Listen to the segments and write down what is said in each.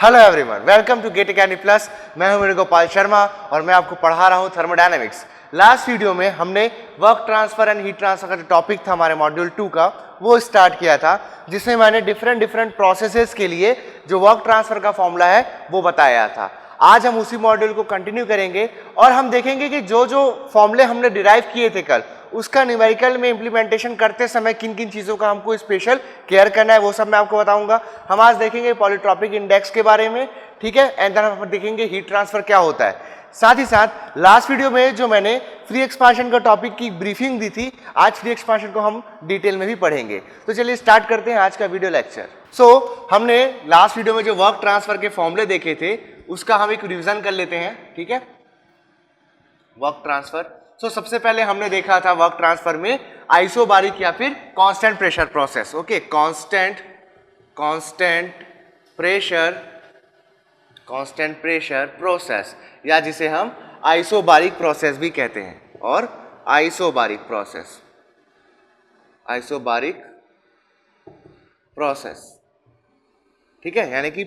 Hello everyone, welcome to GATE academy plus. मैं हूं गोपाल शर्मा और मैं आपको पढ़ा रहा हूं थर्मोडायनेमिक्स। लास्ट वीडियो में हमने work transfer and heat transfer का जो टॉपिक था हमारे मॉड्यूल 2 का वो स्टार्ट किया था, जिसमें मैंने डिफरेंट प्रोसेसेस के लिए जो वर्क ट्रांसफर का फॉर्मूला है वो बताया था। आज हम उसी मॉड्यूल को कंटिन्यू करेंगे और हम देखेंगे कि जो जो फॉर्मूले हमने डिराइव किए थे कल, उसका न्यूमेरिकल में इंप्लीमेंटेशन करते समय किन किन चीज़ों का हमको स्पेशल केयर करना है वो सब मैं आपको बताऊंगा। हम आज देखेंगे पॉलीट्रॉपिक इंडेक्स के बारे में, ठीक है, एंड देन हम देखेंगे हीट ट्रांसफर क्या होता है। साथ ही साथ लास्ट वीडियो में जो मैंने फ्री एक्सपांशन का टॉपिक की ब्रीफिंग दी थी, आज फ्री एक्सपांशन को हम डिटेल में भी पढ़ेंगे। तो चलिए स्टार्ट करते हैं आज का वीडियो लेक्चर। हमने लास्ट वीडियो में जो वर्क ट्रांसफर के फॉर्मूले देखे थे उसका हम एक रिवीजन कर लेते हैं, ठीक है। वर्क ट्रांसफर, सबसे पहले हमने देखा था वर्क ट्रांसफर में आइसोबारिक या फिर constant pressure process. Okay, constant pressure process, या जिसे हम आइसोबारिक प्रोसेस भी कहते हैं, और आइसोबारिक प्रोसेस, ठीक है। यानी कि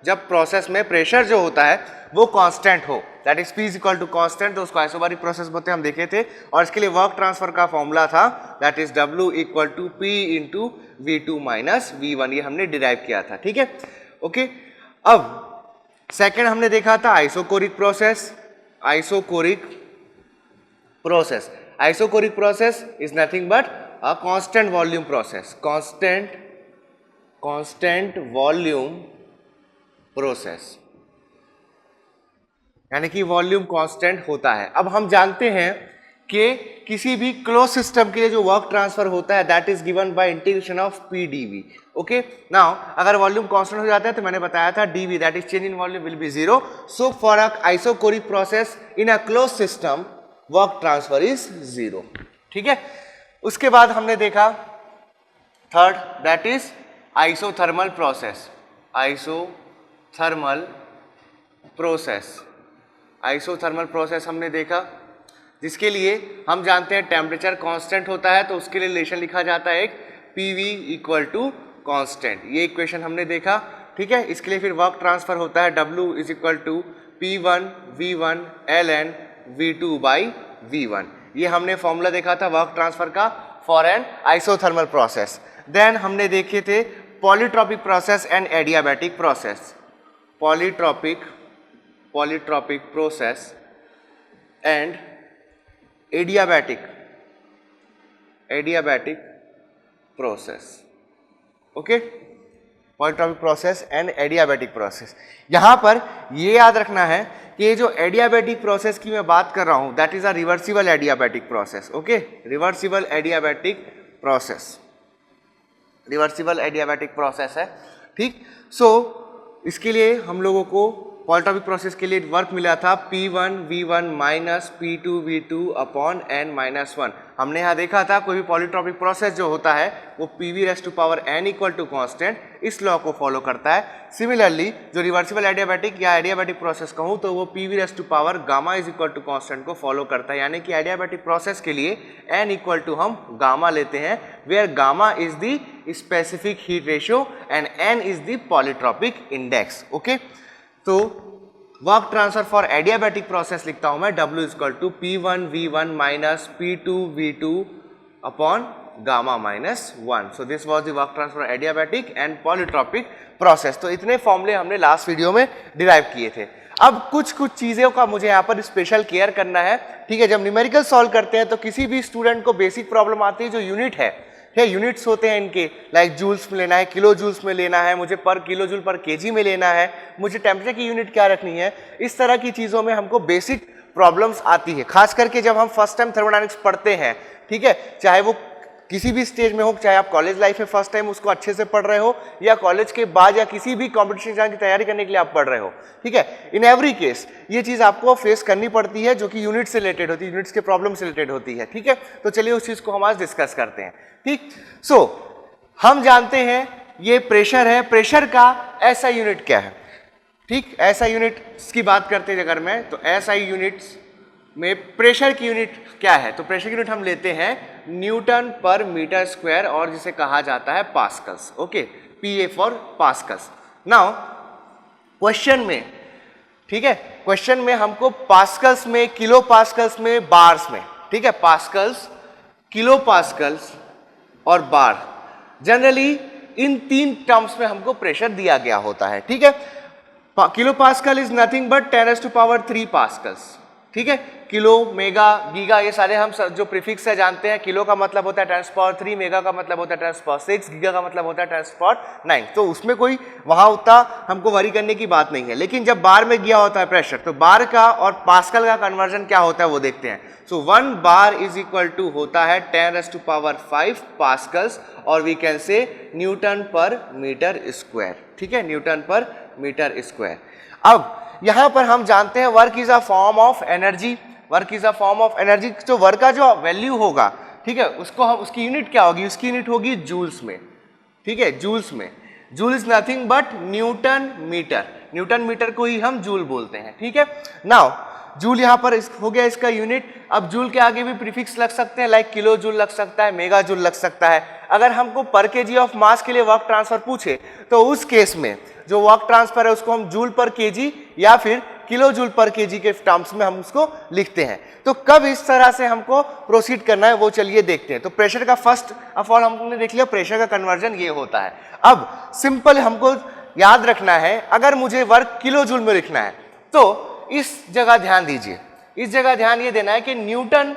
जब प्रोसेस में प्रेशर जो होता है वो कांस्टेंट हो, that is P is equal to constant, तो उसको आइसोबारिक प्रोसेस बोलते हैं, हम देखे थे। और इसके लिए वर्क ट्रांसफर का फॉर्मूला था that is W equal to P into V2 minus V1, ये हमने डिराइव किया था, ठीक है। ओके, अब सेकेंड हमने देखा था isochoric process is nothing but a constant volume process, constant volume process, यानी कि वॉल्यूम कांस्टेंट होता है। अब हम जानते हैं कि किसी भी क्लोज सिस्टम के लिए जो वर्क ट्रांसफर होता है that is given by integration of P dV। Okay, now अगर वॉल्यूम कांस्टेंट हो जाता है तो मैंने बताया था dV that is change in volume will be 0। So for a isochoric process in a close system work transfer is 0, ठीक है। उसके बाद हमने देखा third that is isothermal process हमने देखा, जिसके लिए हम जानते हैं टेम्परेचर कांस्टेंट होता है, तो उसके लिए रिलेशन लिखा जाता है एक PV इक्वल टू कांस्टेंट, ये इक्वेशन हमने देखा, ठीक है। इसके लिए फिर वर्क ट्रांसफर होता है W is equal to P1 V1 ln V2 by V1, ये हमने फॉर्मूला देखा था वर्क ट्रांसफर का for an isothermal process. Then हमने देखे थे polytropic process and adiabatic process, polytropic process and adiabatic process. Okay, polytropic process and adiabatic process. यहां पर ये याद रखना है कि ये जो एडियाबैटिक प्रोसेस की मैं बात कर रहा हूं that is a reversible adiabatic process. Okay, reversible adiabatic process है, ठीक। इसके लिए हम लोगों को पॉलीट्रॉपिक प्रोसेस के लिए वर्क मिला था P1 V1 minus P2 V2 upon n minus 1। हमने यहाँ देखा था कोई भी पॉलीट्रॉपिक प्रोसेस जो होता है वो PV raise to power n equal to constant, इस लॉ को फॉलो करता है। सिमिलरली जो रिवर्सिबल एडियाबैटिक या एडियाबैटिक प्रोसेस कहूँ तो वो PV raise to power gamma is equal to constant को फॉलो करता है, यानी कि एडियाबैटिक प्रोसेस के लिए n इक्वल टू हम गामा लेते हैं, where gamma is the specific heat ratio and n is the polytropic index. Okay, तो work transfer for adiabatic process लिखता हूं मैं W equal to P1 V1 minus P2 V2 upon gamma minus 1। So this was the work transfer adiabatic and polytropic process. तो इतने फॉर्मूले हमने last video में derive किए थे। अब कुछ चीज़ों का मुझे यहाँ पर स्पेशल केयर करना है, ठीक है। जब न्यूमेरिकल सॉल्व करते हैं तो किसी भी स्टूडेंट को बेसिक प्रॉब्लम आती है जो यूनिट है, यूनिट्स होते हैं इनके, लाइक जूल्स में लेना है, किलो जूल्स में लेना है, मुझे पर किलो जूल पर केजी में लेना है, मुझे टेम्परेचर की यूनिट क्या रखनी है, इस तरह की चीज़ों में हमको बेसिक प्रॉब्लम्स आती है, खास करके जब हम फर्स्ट टाइम थर्मोडायनेमिक्स पढ़ते हैं, ठीक है। चाहे वो किसी भी स्टेज में हो, चाहे आप कॉलेज लाइफ में फर्स्ट टाइम उसको अच्छे से पढ़ रहे हो या कॉलेज के बाद या किसी भी कॉम्पिटिशन एग्जाम की तैयारी करने के लिए आप पढ़ रहे हो, ठीक है। इन एवरी केस ये चीज़ आपको फेस करनी पड़ती है जो कि यूनिट से रिलेटेड होती है, यूनिट्स के प्रॉब्लम से रिलेटेड होती है, ठीक है। तो चलिए उस चीज़ को हम आज डिस्कस करते हैं, ठीक। हम जानते हैं ये प्रेशर है, प्रेशर का SI यूनिट क्या है, ठीक। SI यूनिट की बात करते हैं अगर मैं, तो SI यूनिट्स में प्रेशर की यूनिट क्या है, तो प्रेशर की यूनिट हम लेते हैं न्यूटन पर मीटर स्क्वायर और जिसे कहा जाता है pascals. Okay, PA for pascals. Now question में, ठीक है, क्वेश्चन में हमको पास्कल्स में, किलो पास्कल्स में, बार्स में, ठीक है, पास्कल्स, किलो पास्कल्स और बार, जनरली इन 3 टर्म्स में हमको प्रेशर दिया गया होता है, ठीक है। Kilo pascal is nothing but 10⁻³ pascals, ठीक है। किलो, मेगा, गीगा, ये सारे हम जो प्रीफिक्स है जानते हैं। किलो का मतलब होता है 10⁻³, मेगा का मतलब होता है 10⁻6, गीगा का मतलब होता है 10⁻9, तो उसमें कोई वहां उतना हमको वरी करने की बात नहीं है। लेकिन जब बार में गया होता है प्रेशर, तो बार का और पास्कल का कन्वर्जन क्या होता है वो देखते हैं। सो 1 बार इज इक्वल टू होता है 10⁻5 पास्कल्स, और वी कैन से न्यूटन पर मीटर स्क्वायर, ठीक है, न्यूटन पर मीटर स्क्वायर। अब यहां पर हम जानते हैं work is a form of energy, work is a form of energy. तो वर्क का जो वैल्यू होगा, ठीक है, उसको हम, उसकी यूनिट क्या होगी, उसकी यूनिट होगी जूल्स में, ठीक है, जूल्स में। Joule is nothing but newton metre, newton metre को ही हम जूल बोलते हैं, ठीक है। नाउ जूल यहाँ पर हो गया इसका यूनिट। अब जूल के आगे भी प्रीफिक्स लग सकते हैं, लाइक किलो जूल लग सकता है, मेगा जूल लग सकता है। अगर हमको पर केजी ऑफ मास के लिए वर्क ट्रांसफर पूछे, तो उस केस में जो वर्क ट्रांसफर है उसको हम जूल पर केजी या फिर किलो जूल पर केजी के टर्म्स में हम उसको लिखते हैं। तो कब इस तरह से हमको प्रोसीड करना है वो चलिए देखते हैं। तो प्रेशर का फर्स्ट ऑफ ऑल हमने देख लिया, प्रेशर का कन्वर्जन ये होता है। अब सिंपल हमको याद रखना है, अगर मुझे वर्क किलो जूल में लिखना है तो इस जगह ध्यान दीजिए, इस जगह ध्यान ये देना है कि newton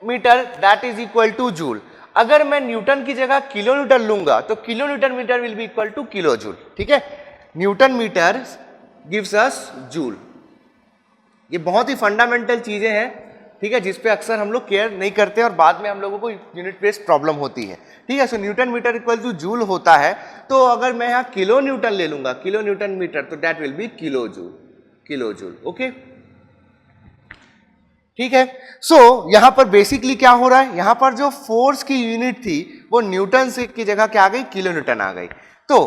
metre that is equal to joule. अगर मैं न्यूटन की जगह किलो न्यूटन लूंगा तो kilo newton metre will be equal to kilo joule, ठीक है। Newton metre gives us joule. ये बहुत ही फंडामेंटल चीजें हैं, ठीक है, जिसपे अक्सर हम लोग केयर नहीं करते और बाद में हम लोगों को यूनिट बेस्ड प्रॉब्लम होती है, ठीक है। So newton metre equal to joule होता है। तो अगर मैं यहाँ किलो न्यूटन ले लूंगा, किलो न्यूटन मीटर, तो that will B kilo joule, kilo joule, okay, ठीक है। सो यहां पर बेसिकली क्या हो रहा है, यहां पर जो फोर्स की यूनिट थी वो न्यूटन से की जगह क्या आ गई, किलो न्यूटन आ गई। तो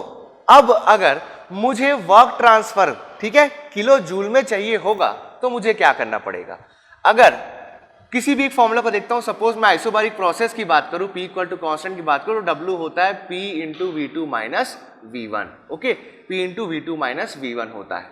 अब अगर मुझे वर्क ट्रांसफर, ठीक है, किलो जूल में चाहिए होगा तो मुझे क्या करना पड़ेगा। अगर किसी भी एक फॉर्मूला को देखता हूं, सपोज मैं आइसोबारिक प्रोसेस की बात करूं, P इक्वल टू कांस्टेंट की बात करूं, तो W होता है P into V2 minus V1, okay, P into V2 minus V1 होता है।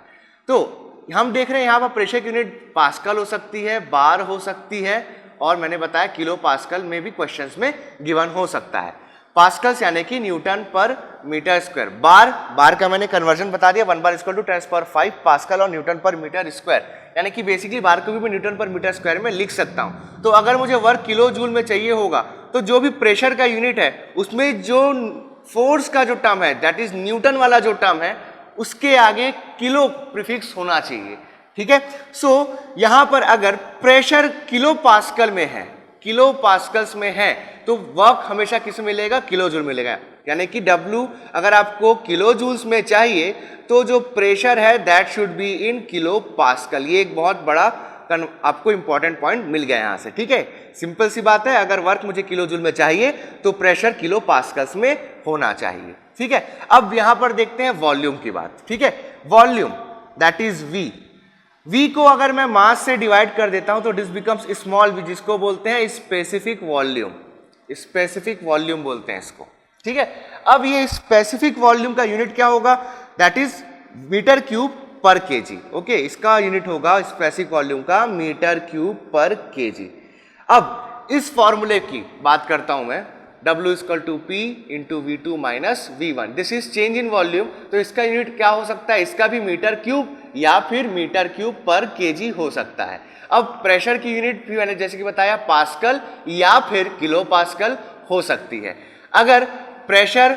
तो हम देख रहे हैं यहाँ पर प्रेशर की यूनिट पास्कल हो सकती है, बार हो सकती है, और मैंने बताया किलो पास्कल में भी क्वेश्चंस में गिवन हो सकता है। पास्कल्स यानी कि न्यूटन पर मीटर स्क्वायर। बार का मैंने कन्वर्जन बता दिया, 1 बार इक्वल टू 10⁻5 पास्कल और न्यूटन पर मीटर स्क्वायर, यानी कि बेसिकली बार को भी मैं न्यूटन पर मीटर स्क्वायर में लिख सकता हूं। तो अगर मुझे वर्क किलो जूल में चाहिए होगा तो जो भी प्रेशर का यूनिट है उसमें जो फोर्स का जो टर्म है, दैट इज न्यूटन वाला जो टर्म है, उसके आगे किलो प्रीफिक्स होना चाहिए, ठीक है। सो यहां पर अगर प्रेशर किलो पास्कल में है, किलो पास्कल्स में है, तो वर्क हमेशा किस में मिलेगा, किलो जूल मिलेगा। यानी कि W अगर आपको किलो जूल्स में चाहिए तो जो प्रेशर है that should be in kilo pascal. ये एक बहुत बड़ा आपको इंपॉर्टेंट पॉइंट मिल गया यहां से, ठीक है। सिंपल सी बात है, अगर वर्क मुझे किलो जूल में चाहिए तो प्रेशर किलो पास्कल्स में होना चाहिए, ठीक है। अब यहां पर देखते हैं वॉल्यूम की बात, ठीक है। Volume that is V। V को अगर मैं मास से डिवाइड कर देता हूं तो दिस बिकम्स स्मॉल v, जिसको बोलते हैं स्पेसिफिक वॉल्यूम, स्पेसिफिक वॉल्यूम बोलते हैं इसको, ठीक है। अब ये स्पेसिफिक वॉल्यूम का यूनिट क्या होगा, that is metre cube per kg, okay. इसका यूनिट होगा स्पेसिफिक वॉल्यूम का मीटर क्यूब पर केजी। अब इस फॉर्मूले की बात करता हूं मैं, W equal to P into V2 minus V1, this is change in volume. तो इसका यूनिट क्या हो सकता है, इसका भी मीटर क्यूब या फिर मीटर क्यूब पर केजी हो सकता है। अब प्रेशर की यूनिट भी मैंने जैसे कि बताया पास्कल या फिर किलो पास्कल हो सकती है। अगर प्रेशर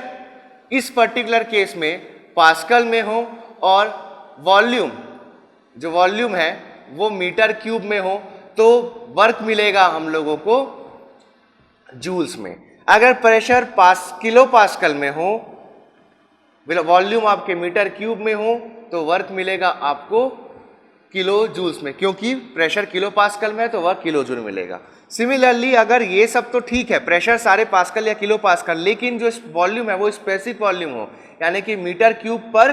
इस पर्टिकुलर केस में पास्कल में हो और वॉल्यूम, जो वॉल्यूम है वो मीटर क्यूब में हो, तो वर्क मिलेगा हम लोगों को जूल्स में। अगर प्रेशर किलो पास्कल में हो, वॉल्यूम आपके मीटर क्यूब में हो, तो वर्क मिलेगा आपको किलो जूल्स में, क्योंकि प्रेशर किलो पास्कल में है तो वर्क किलो जूल मिलेगा। सिमिलरली अगर ये सब तो ठीक है, प्रेशर सारे पास्कल या किलो पास्कल, लेकिन जो वॉल्यूम है वो स्पेसिफिक वॉल्यूम हो, यानी कि मीटर क्यूब पर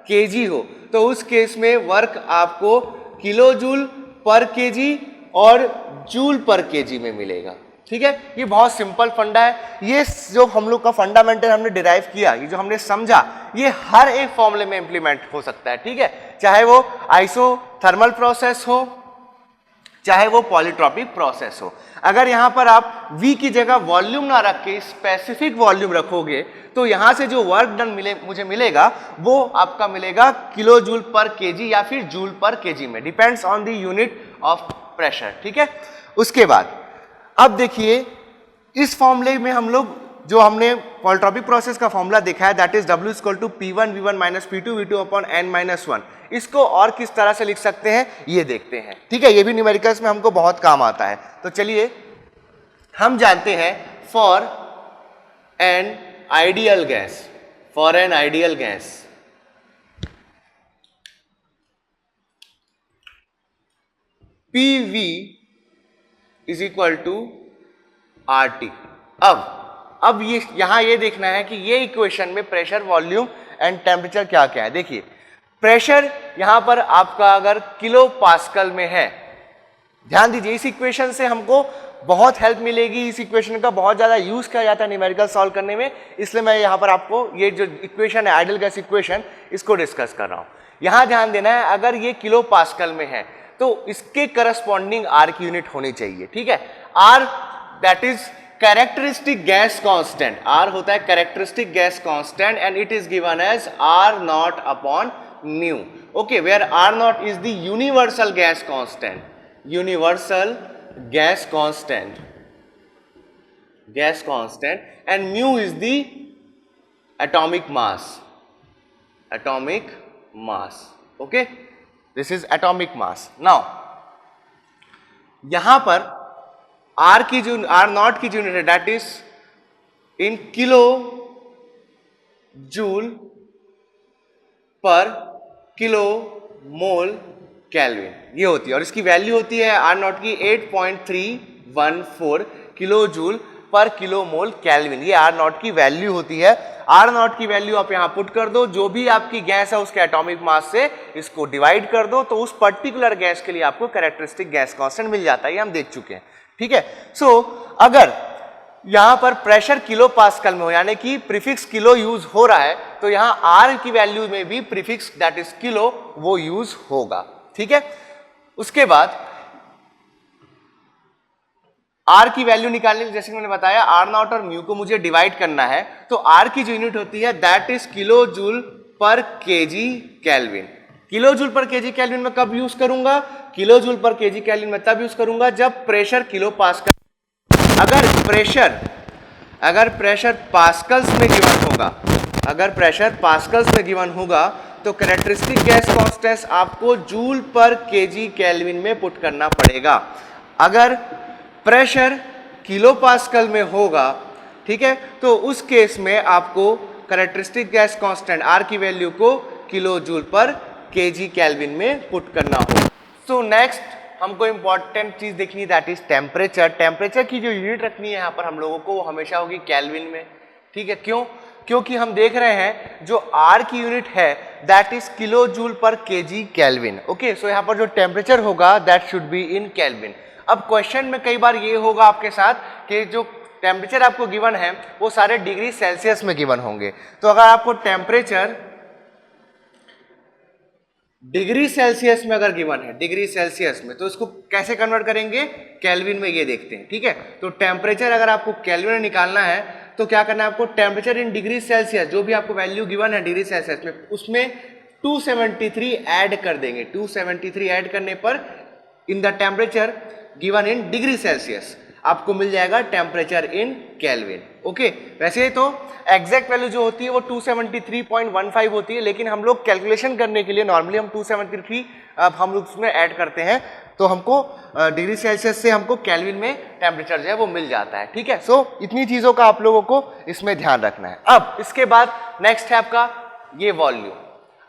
केजी हो, तो उस केस में वर्क आपको किलो जूल पर केजी और जूल पर केजी में मिलेगा, ठीक है, ये बहुत सिंपल फंडा है। ये जो हम लोग का फंडामेंटल हमने डिराइव किया, ये जो हमने समझा, ये हर एक फॉर्मूले में इंप्लीमेंट हो सकता है। ठीक है, चाहे वो आइसोथर्मल प्रोसेस हो, चाहे वो पॉलीट्रॉपिक प्रोसेस हो। अगर यहां पर आप V की जगह वॉल्यूम ना रख के स्पेसिफिक वॉल्यूम रखोगे तो यहां से जो वर्क डन मुझे मिलेगा वो आपका मिलेगा किलो जूल पर केजी या फिर जूल पर केजी में, depends on the unit of pressure. ठीक है, उसके बाद अब देखिए इस फॉर्मूले में हम लोग जो हमने पॉलीट्रॉपिक प्रोसेस का फॉर्मूला देखा है, that is W equal to P1V1 minus P2V2 upon n-1। इसको और किस तरह से लिख सकते हैं ये देखते हैं। ठीक है, ये भी न्यूमेरिकल्स में हमको बहुत काम आता है। तो चलिए हम जानते हैं for an ideal gas, PV is equal to RT। अब ये यहां ये देखना है कि ये इक्वेशन में प्रेशर, वॉल्यूम एंड टेम्परेचर क्या क्या है। देखिए प्रेशर यहां पर आपका अगर किलो पास्कल में है, ध्यान दीजिए इस इक्वेशन से हमको बहुत हेल्प मिलेगी। इस इक्वेशन का बहुत ज्यादा यूज किया जाता है न्यूमेरिकल सॉल्व करने में, इसलिए मैं यहां पर आपको ये जो इक्वेशन है आइडियल गैस इक्वेशन, इसको डिस्कस कर रहा हूं। यहां ध्यान देना है, अगर ये किलो पास्कल में है तो इसके करस्पॉन्डिंग R की यूनिट होनी चाहिए। ठीक है, R that is characteristic gas constant, R होता है characteristic gas constant and it is given as R not upon mu. Okay, where R not is the universal gas constant, universal gas constant and mu is the atomic mass. Okay, this is atomic mass. Now यहां पर R not की जो unit है that is in kilo joule per kilo mole kelvin, ये होती है। और इसकी वैल्यू होती है R नॉट की 8.314 kilo joule per kilo mole kelvin, ये R नॉट की वैल्यू होती है। R नॉट की वैल्यू आप यहां पुट कर दो, जो भी आपकी गैस है उसके एटॉमिक मास से इसको डिवाइड कर दो, तो उस पर्टिकुलर गैस के लिए आपको कैरेक्टरिस्टिक गैस कांस्टेंट मिल जाता है, ये हम देख चुके हैं। ठीक है, सो अगर यहां पर प्रेशर किलो पास्कल में हो, यानी कि प्रीफिक्स किलो यूज हो रहा है, तो यहां R की वैल्यू में भी प्रीफिक्स दैट इज किलो वो यूज होगा। ठीक है, उसके बाद R की वैल्यू निकालने के लिए जैसे मैंने बताया R नॉट और म्यू को मुझे डिवाइड करना है, तो R की जो यूनिट होती है that is kilo joule per kg kelvin. Kilo joule per kg kelvin में कब यूज करूंगा? Kilo joule per kg kelvin में तब यूज करूंगा जब प्रेशर किलो पास्कल, अगर प्रेशर पास्कल्स में गिवन होगा, अगर प्रेशर पास्कल्स में गिवन होगा तो कैरेक्टरिस्टिक गैस कांस्टेंट आपको जूल पर केजी केल्विन में पुट करना पड़ेगा। अगर प्रेशर किलो पास्कल में होगा, ठीक है, तो उस केस में आपको कैरेक्टरिस्टिक गैस कांस्टेंट R की वैल्यू को kilo joule per kg kelvin में पुट करना होगा। सो नेक्स्ट हमको इंपॉर्टेंट चीज देखनी, दैट इज टेम्परेचर। टेम्परेचर की जो यूनिट रखनी है यहाँ पर हम लोगों को, वो हमेशा होगी केल्विन में। ठीक है, क्यों? क्योंकि हम देख रहे हैं जो R की यूनिट है that is kilo joule per kg kelvin. Okay, so यहाँ पर जो टेम्परेचर होगा that should be in kelvin. अब क्वेश्चन में कई बार ये होगा आपके साथ कि जो टेम्परेचर आपको गिवन है वो सारे डिग्री सेल्सियस में गिवन होंगे, तो अगर आपको टेम्परेचर डिग्री सेल्सियस में अगर गिवन है, डिग्री सेल्सियस में, तो इसको कैसे कन्वर्ट करेंगे? केल्विन में, ये देखते हैं। ठीक है, तो टेम्परेचर अगर आपको केल्विन में निकालना है तो क्या करना है आपको? टेम्परेचर इन डिग्री सेल्सियस, जो भी आपको वैल्यू गिवन है डिग्री सेल्सियस में, उसमें 273 ऐड कर देंगे। 273 ऐड करने पर in the temperature given in degree Celsius आपको मिल जाएगा टेम्परेचर इन केल्विन। ओके, वैसे तो एग्जैक्ट वैल्यू जो होती है वो 273.15 होती है, लेकिन हम लोग कैलकुलेशन करने के लिए नॉर्मली हम 273 हम लोग उसमें ऐड करते हैं, तो हमको डिग्री सेल्सियस से हमको केल्विन में टेम्परेचर जो है वो मिल जाता है। ठीक है, सो इतनी चीज़ों का आप लोगों को इसमें ध्यान रखना है। अब इसके बाद नेक्स्ट है आपका ये वॉल्यूम।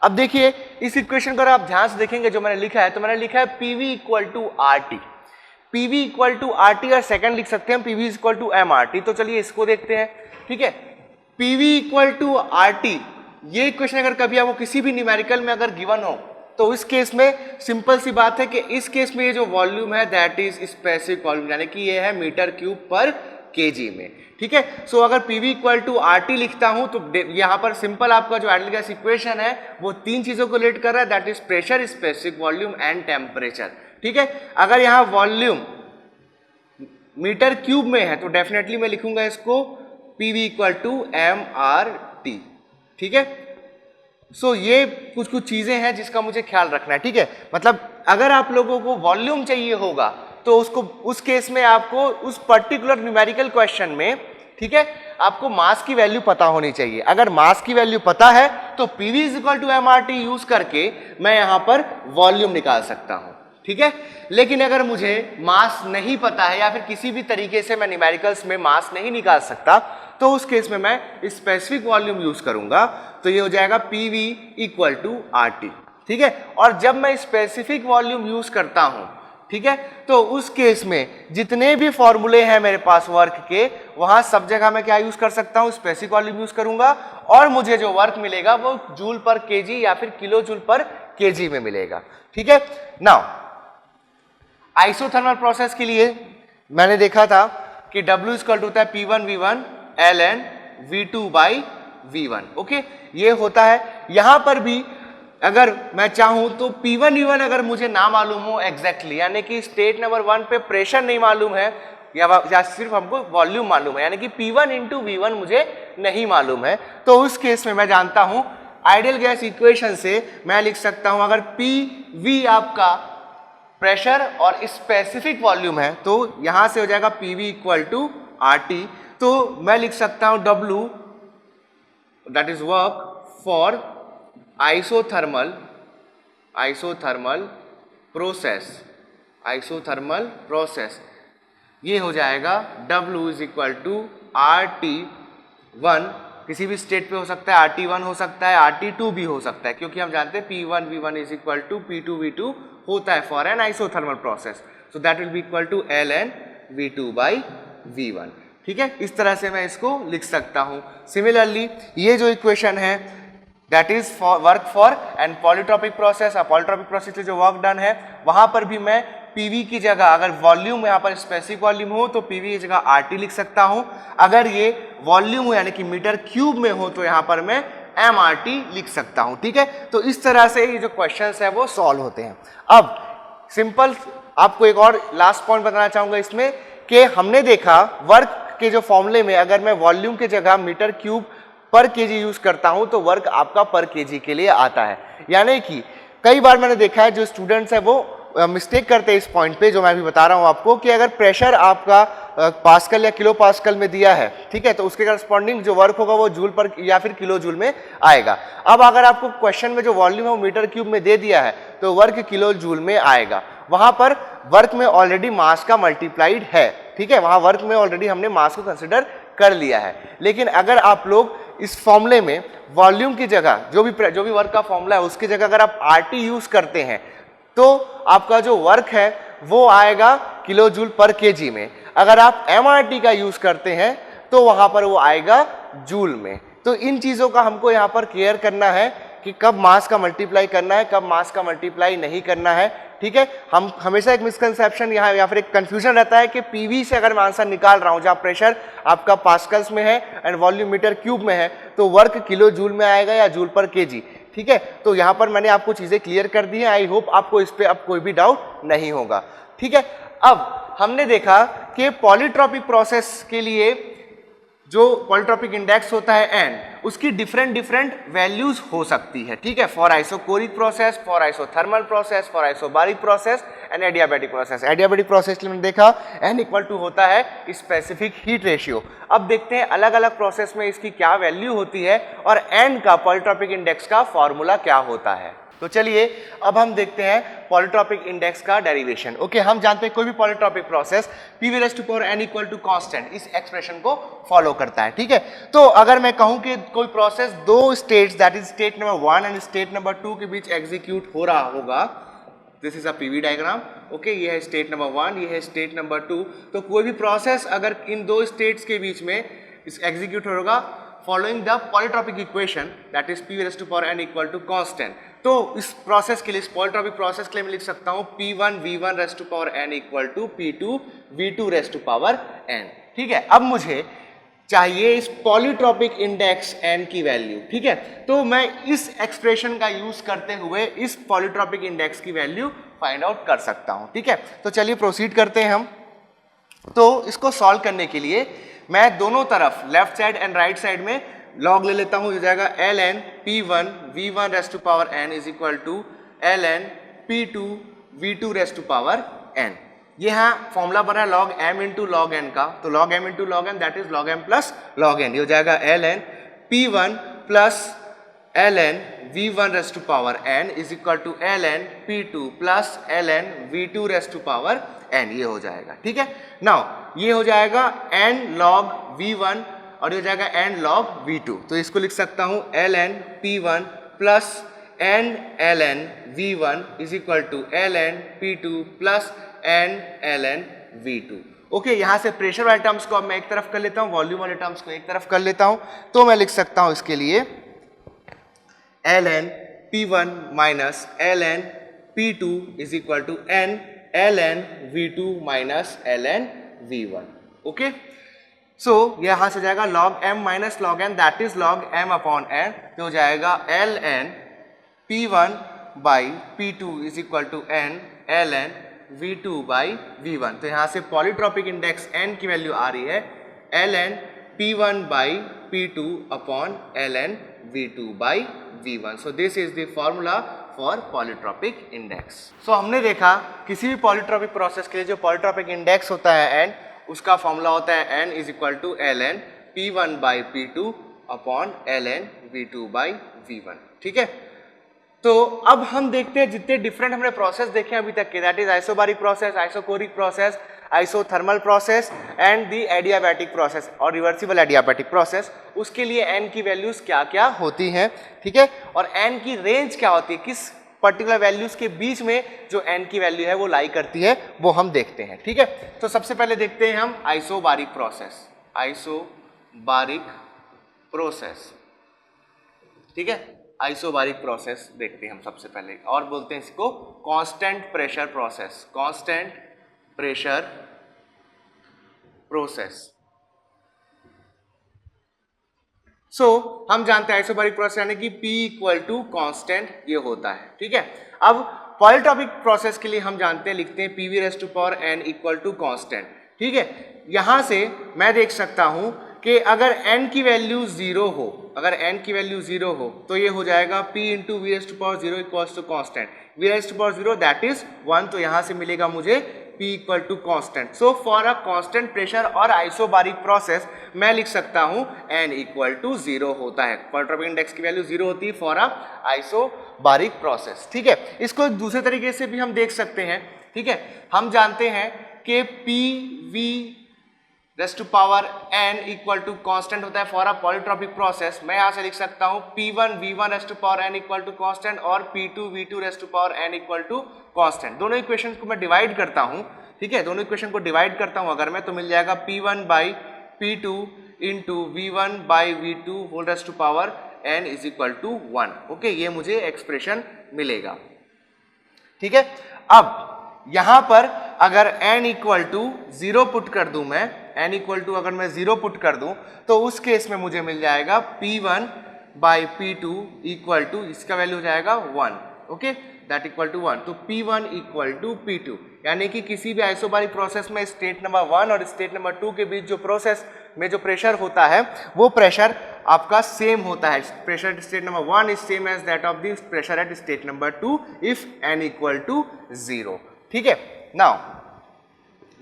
अब देखिए इस इक्वेशन को अगर आप ध्यान से देखेंगे जो मैंने लिखा है, तो मैंने लिखा है PV equal to RT। PV equal to RT और सेकंड लिख सकते हैं PV इक्वल टू MRT। तो चलिए इसको देखते हैं। ठीक है, PV इक्वल टू RT, ये इक्वेशन अगर कभी आपको किसी भी न्यूमेरिकल में अगर गिवन हो तो इस केस में सिंपल सी बात है कि इस केस में ये जो वॉल्यूम है दैट इज स्पेसिफिक वॉल्यूम, यानी कि ये है मीटर क्यूब पर केजी में, ठीक है। सो अगर पीवी इक्वल टू आरटी लिखता हूं तो यहां पर सिंपल आपका जो आइडियल गैस इक्वेशन है वो तीन चीजों को रिलेट कर रहा है, that is pressure, specific volume and temperature, ठीक है। अगर यहां वॉल्यूम मीटर क्यूब में है तो डेफिनेटली मैं लिखूंगा इसको PV equal to M R T, ठीक है। सो ये कुछ कुछ चीजें हैं जिसका मुझे ख्याल रखना है, ठीक है। मतलब अगर आप लोगों को वॉल्यूम चाहिए होगा तो उसको उस केस में आपको उस पर्टिकुलर न्यूमेरिकल क्वेश्चन में, ठीक है, आपको मास की वैल्यू पता होनी चाहिए। अगर मास की वैल्यू पता है तो PV is equal to M R T use करके मैं यहां पर वॉल्यूम निकाल सकता हूं, ठीक है। लेकिन अगर मुझे मास नहीं पता है या फिर किसी भी तरीके से मैं न्यूमेरिकल्स में मास नहीं निकाल सकता तो उस केस में मैं स्पेसिफिक वॉल्यूम यूज करूंगा, तो ये हो जाएगा PV equal to R T, ठीक है। और जब मैं स्पेसिफिक वॉल्यूम यूज करता हूं, ठीक है, तो उस केस में जितने भी फॉर्मूले हैं मेरे पास वर्क के, वहां सब जगह मैं क्या यूज कर सकता हूं, स्पेसिफिक वॉल्यूम यूज करूंगा और मुझे जो वर्क मिलेगा वो जूल पर केजी या फिर किलो जूल पर केजी में मिलेगा, ठीक है। नाउ आइसोथर्मल प्रोसेस के लिए मैंने देखा था कि W इक्वल टू होता है P1 V1 ln V2 by V1, okay, ये होता है। यहां पर भी अगर मैं चाहूं तो P1 V1 अगर मुझे ना मालूम हो एग्जैक्टली, यानी कि स्टेट नंबर 1 पे प्रेशर नहीं मालूम है या सिर्फ हमको वॉल्यूम मालूम है, यानी कि P1 इंटू V1 मुझे नहीं मालूम है, तो उस केस में मैं जानता हूं आइडियल गैस इक्वेशन से मैं लिख सकता हूं, अगर PV आपका प्रेशर और स्पेसिफिक वॉल्यूम है तो यहां से हो जाएगा पीवी इक्वल टू आरटी, तो मैं लिख सकता हूं W that is work for isothermal process, ये हो जाएगा W is equal to R T one, किसी भी स्टेट पे हो सकता है, RT1 हो सकता है, RT2 भी हो सकता है, क्योंकि हम जानते हैं P1 V1 is equal to P2 V2 होता है for an isothermal process, so that will be equal to ln V2 by V1, ठीक है। इस तरह से मैं इसको लिख सकता हूं। सिमिलरली ये जो इक्वेशन है that is work for an polytropic process, polytropic process जो वर्क डन है वहां पर भी मैं पीवी की जगह अगर वॉल्यूम यहाँ पर स्पेसिफिक वॉल्यूम हो तो पीवी की जगह आरटी लिख सकता हूं, अगर ये वॉल्यूम हो यानी कि मीटर क्यूब में हो तो यहाँ पर मैं एमआरटी लिख सकता हूं, ठीक है। तो इस तरह से ये जो क्वेश्चंस है वो सॉल्व होते हैं। अब सिंपल आपको एक और लास्ट पॉइंट बताना चाहूंगा इसमें कि हमने देखा वर्क के जो फॉर्मूले में अगर मैं वॉल्यूम की जगह metre cube per KG use करता हूं तो वर्क आपका पर केजी के लिए आता है, यानी कि कई बार मैंने देखा है जो स्टूडेंट्स है वो मिस्टेक करते हैं इस पॉइंट पे जो मैं अभी बता रहा हूं आपको कि अगर प्रेशर आपका पास्कल या किलो पास्कल में दिया है, ठीक है, तो उसके करस्पॉन्डिंग जो वर्क होगा वो जूल पर या फिर किलो जूल में आएगा। अब अगर आपको क्वेश्चन में जो वॉल्यूम है वो मीटर क्यूब में दे दिया है तो वर्क किलो जूल में आएगा, वहां पर वर्क में ऑलरेडी मास का मल्टीप्लाइड है, ठीक है, वहां वर्क में ऑलरेडी हमने मास को कंसिडर कर लिया है। लेकिन अगर आप लोग इस फॉर्मूले में वॉल्यूम की जगह जो भी वर्क का फॉर्मूला है उसकी जगह अगर आप आरटी यूज करते हैं तो आपका जो वर्क है वो आएगा किलो जूल पर केजी में, अगर आप एमआरटी का यूज करते हैं तो वहां पर वो आएगा जूल में। तो इन चीजों का हमको यहाँ पर केयर करना है कि कब मास का मल्टीप्लाई करना है, कब मास का मल्टीप्लाई नहीं करना है, ठीक है। हम हमेशा एक मिसकंसेप्शन यहाँ या फिर एक कंफ्यूजन रहता है कि पीवी से अगर मैं आंसर निकाल रहा हूँ जहाँ प्रेशर आपका पास्कल्स में है एंड वॉल्यूम मीटर क्यूब में है तो वर्क किलो जूल में आएगा या जूल पर केजी, ठीक है। तो यहाँ पर मैंने आपको चीजें क्लियर कर दी हैं, आई होप आपको इस पे अब कोई भी डाउट नहीं होगा, ठीक है। अब हमने देखा कि पॉलीट्रॉपिक प्रोसेस के लिए जो पॉलीट्रॉपिक इंडेक्स होता है एन, उसकी डिफरेंट वैल्यूज हो सकती है, ठीक है, for isochoric process, for isothermal process, for isobaric process and adiabatic process. Adiabatic process के लिए देखा एन इक्वल टू होता है स्पेसिफिक हीट रेशियो। अब देखते हैं अलग अलग प्रोसेस में इसकी क्या वैल्यू होती है और एन का पॉलीट्रॉपिक इंडेक्स का फॉर्मूला क्या होता है। तो चलिए अब हम देखते हैं पॉलीट्रॉपिक इंडेक्स का डेरिवेशन। ओके, हम जानते हैं कोई भी polytropic process P raise to power n equal to constant इस एक्सप्रेशन को फॉलो करता है, ठीक है। तो अगर मैं कहूं कि कोई प्रोसेस दो states that is state number 1 and state number 2 के बीच एग्जीक्यूट हो रहा होगा, this is a PV diagram, okay, ये है स्टेट नंबर 1, ये है स्टेट नंबर 2। तो कोई भी प्रोसेस अगर इन दो स्टेट्स के बीच में एग्जीक्यूट होगा following the polytropic equation that is P raise to power n equal to constant, तो इस प्रोसेस के लिए, इस पॉलीट्रॉपिक प्रोसेस के लिए मैं लिख सकता हूं P1 V1 raise to power n equal to P2 V2 raise to power n। ठीक है, अब मुझे चाहिए इस पॉलीट्रॉपिक इंडेक्स n की वैल्यू। ठीक है, तो मैं इस एक्सप्रेशन का यूज करते हुए इस पॉलीट्रॉपिक इंडेक्स की वैल्यू फाइंड आउट कर सकता हूं। ठीक है, तो चलिए प्रोसीड करते हैं हम। तो इसको सॉल्व करने के लिए मैं दोनों तरफ left side and right side में लॉग ले लेता हूं। हो जाएगा ln P1 V1 raise to power n is equal to ln P2 V2 raise to power n। ये यहाँ फॉर्मूला बना है log m into log n का, तो log m into log n that is log m plus log n। ये हो जाएगा ln P1 plus ln V1 raise to power n is equal to ln P2 plus ln V2 raise to power n। ये हो जाएगा। ठीक है, now ये हो जाएगा n log V1 और ये हो जाएगा n log V2। तो इसको लिख सकता हूं ln P1 plus n ln V1 is equal to ln P2 plus n ln V2। Okay, यहां से प्रेशर वाले टर्म्स को अब मैं एक तरफ कर लेता हूं, वॉल्यूम वाले टर्म्स को एक तरफ कर लेता हूं। तो मैं लिख सकता हूं इसके लिए ln P1 minus ln P2 is equal to n ln V2 minus ln V1। Okay, so यहां से जाएगा log m minus log n that is log m upon n। तो हो जाएगा ln P1 by P2 is equal to n ln V2 by V1। तो यहां से polytropic index n की वैल्यू आ रही है ln P1 by P2 upon ln V2 by V1। So this is the formula for polytropic index. So हमने देखा किसी भी पॉलीट्रॉपिक प्रोसेस के लिए जो पॉलीट्रॉपिक इंडेक्स होता है n, उसका फॉर्मूला होता है n is equal to ln P1 by P2 upon ln V2 by V1। ठीक है, तो अब हम देखते हैं जितने डिफरेंट हमने प्रोसेस देखे अभी तक के, that is isobaric process, isochoric process, isothermal process and the adiabatic process और रिवर्सिबल एडियाबैटिक प्रोसेस, उसके लिए n की वैल्यूज क्या क्या होती हैं। ठीक है, और n की रेंज क्या होती है, किस पर्टिकुलर वैल्यूज के बीच में जो n की वैल्यू है वो लाई करती है, वो हम देखते हैं। ठीक है, तो सबसे पहले देखते हैं हम आइसोबारिक प्रोसेस। आइसोबारिक प्रोसेस, ठीक है, आइसोबारिक प्रोसेस देखते हैं हम सबसे पहले, और बोलते हैं इसको constant pressure process. Constant pressure process. So हम जानते हैं आइसोबारिक प्रोसेस यानी कि P इक्वल टू कांस्टेंट ये होता है। ठीक है, अब पॉलीट्रॉपिक प्रोसेस के लिए हम जानते हैं, लिखते हैं PV raise to power n equal to constant. ठीक है, यहां से मैं देख सकता हूं कि अगर n की वैल्यू 0 हो, अगर n की वैल्यू 0 हो तो ये हो जाएगा P into V raise to power 0 equals to constant. V raise to power 0 that is 1, तो यहां से मिलेगा मुझे P equal to constant. So for a constant pressure और आइसोबारिक प्रोसेस मैं लिख सकता हूं n इक्वल टू 0 होता है। पॉलीट्रॉपिक इंडेक्स की वैल्यू 0 होती है फॉर अ आइसोबारिक प्रोसेस। ठीक है, इसको दूसरे तरीके से भी हम देख सकते हैं। ठीक है, हम जानते हैं कि PV raise to power n equal to constant होता है फॉर अ पॉलीट्रॉपिक प्रोसेस। मैं यहां से लिख सकता हूं P1 V1 raise to power n equal to constant और P2 V2 raise to power n equal to constant. दोनों इक्वेशन को मैं डिवाइड करता हूं। ठीक है, दोनों इक्वेशन को डिवाइड करता हूं अगर मैं, तो मिल जाएगा P1 by P2 into V1 by V2 whole raise to power n is equal to 1। Okay, ये मुझे एक्सप्रेशन मिलेगा। ठीक है, अब यहां पर अगर n इक्वल टू 0 पुट कर दूं मैं, n इक्वल टू अगर मैं 0 पुट कर दूं तो उस केस में मुझे मिल जाएगा P1 by P2 equal to, इसका वैल्यू हो जाएगा 1। Okay, that equal to 1। तो P1 इक्वल टू P2, यानी कि किसी भी आइसोबारिक प्रोसेस में स्टेट नंबर 1 और स्टेट नंबर 2 के बीच जो प्रोसेस में जो प्रेशर होता है वो प्रेशर आपका सेम होता है। Pressure state number 1 is same as that of the pressure at state number 2 if n equal to 0। ठीक है, नाउ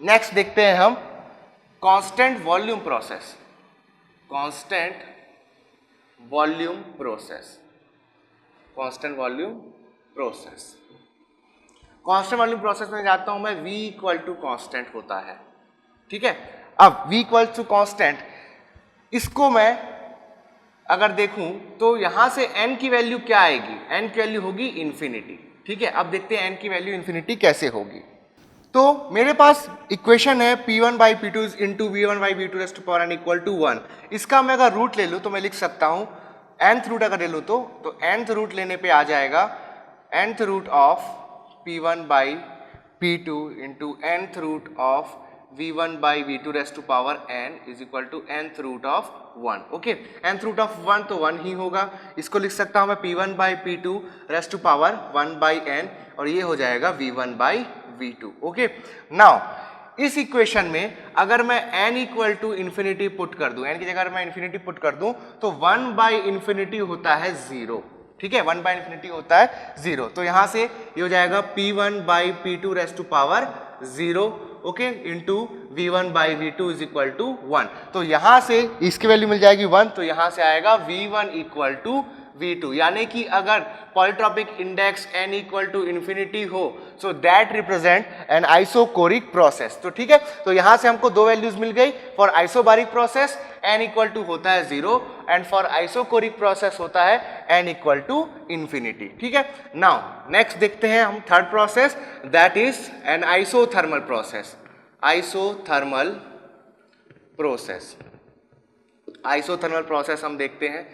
नेक्स्ट देखते हैं हम constant volume process. Constant volume process, constant volume process. Constant volume process में जाता हूं मैं, V equal to constant होता है। ठीक है, अब V इक्वल टू कांस्टेंट, इसको मैं अगर देखूं तो यहां से n की वैल्यू क्या आएगी, n की वैल्यू होगी इन्फिनिटी। ठीक है, अब देखते हैं n की वैल्यू इन्फिनिटी कैसे होगी। तो मेरे पास इक्वेशन है P1 by P2 into V1 by V2 raise to power n equal to 1। इसका मैं अगर रूट ले लूँ तो मैं लिख सकता हूँ nth रूट अगर ले लूँ तो nth रूट लेने पे आ जाएगा nth root of p1 by p2 into nth root of v1 by v2 raise to power n is equal to nth root of 1. Okay, nth root of 1 तो 1 ही होगा. इसको लिख सकता हूं मैं p1 by p2 raise to power 1 by n और ये हो जाएगा v1 by v2. Okay, now इस इक्वेशन में अगर मैं n equal to infinity put कर दूं, n की जगह अगर मैं इन्फिनिटी पुट कर दूं तो 1 बाई इन्फिनिटी होता है 0. ठीक है, 1 बाई इन्फिनिटी होता है 0. तो यहां से ये हो जाएगा p1 by p2 raise to power 0. Okay, into v1 by v2 is equal to 1. तो यहां से इसकी वैल्यू मिल जाएगी 1, तो यहां से आएगा v1 इक्वल टू v2. यानी कि अगर polytropic index n equal to infinity हो so that represent an isochoric process. तो ठीक है, तो यहां से हमको दो वैल्यूज मिल गई. For isobaric process n equal to होता है 0 एंड फॉर आइसोकोरिक प्रोसेस होता है n इक्वल टू इन्फिनिटी. ठीक है, नाउ नेक्स्ट देखते हैं हम third process, that is an isothermal process. Isothermal process, isothermal process हम देखते हैं.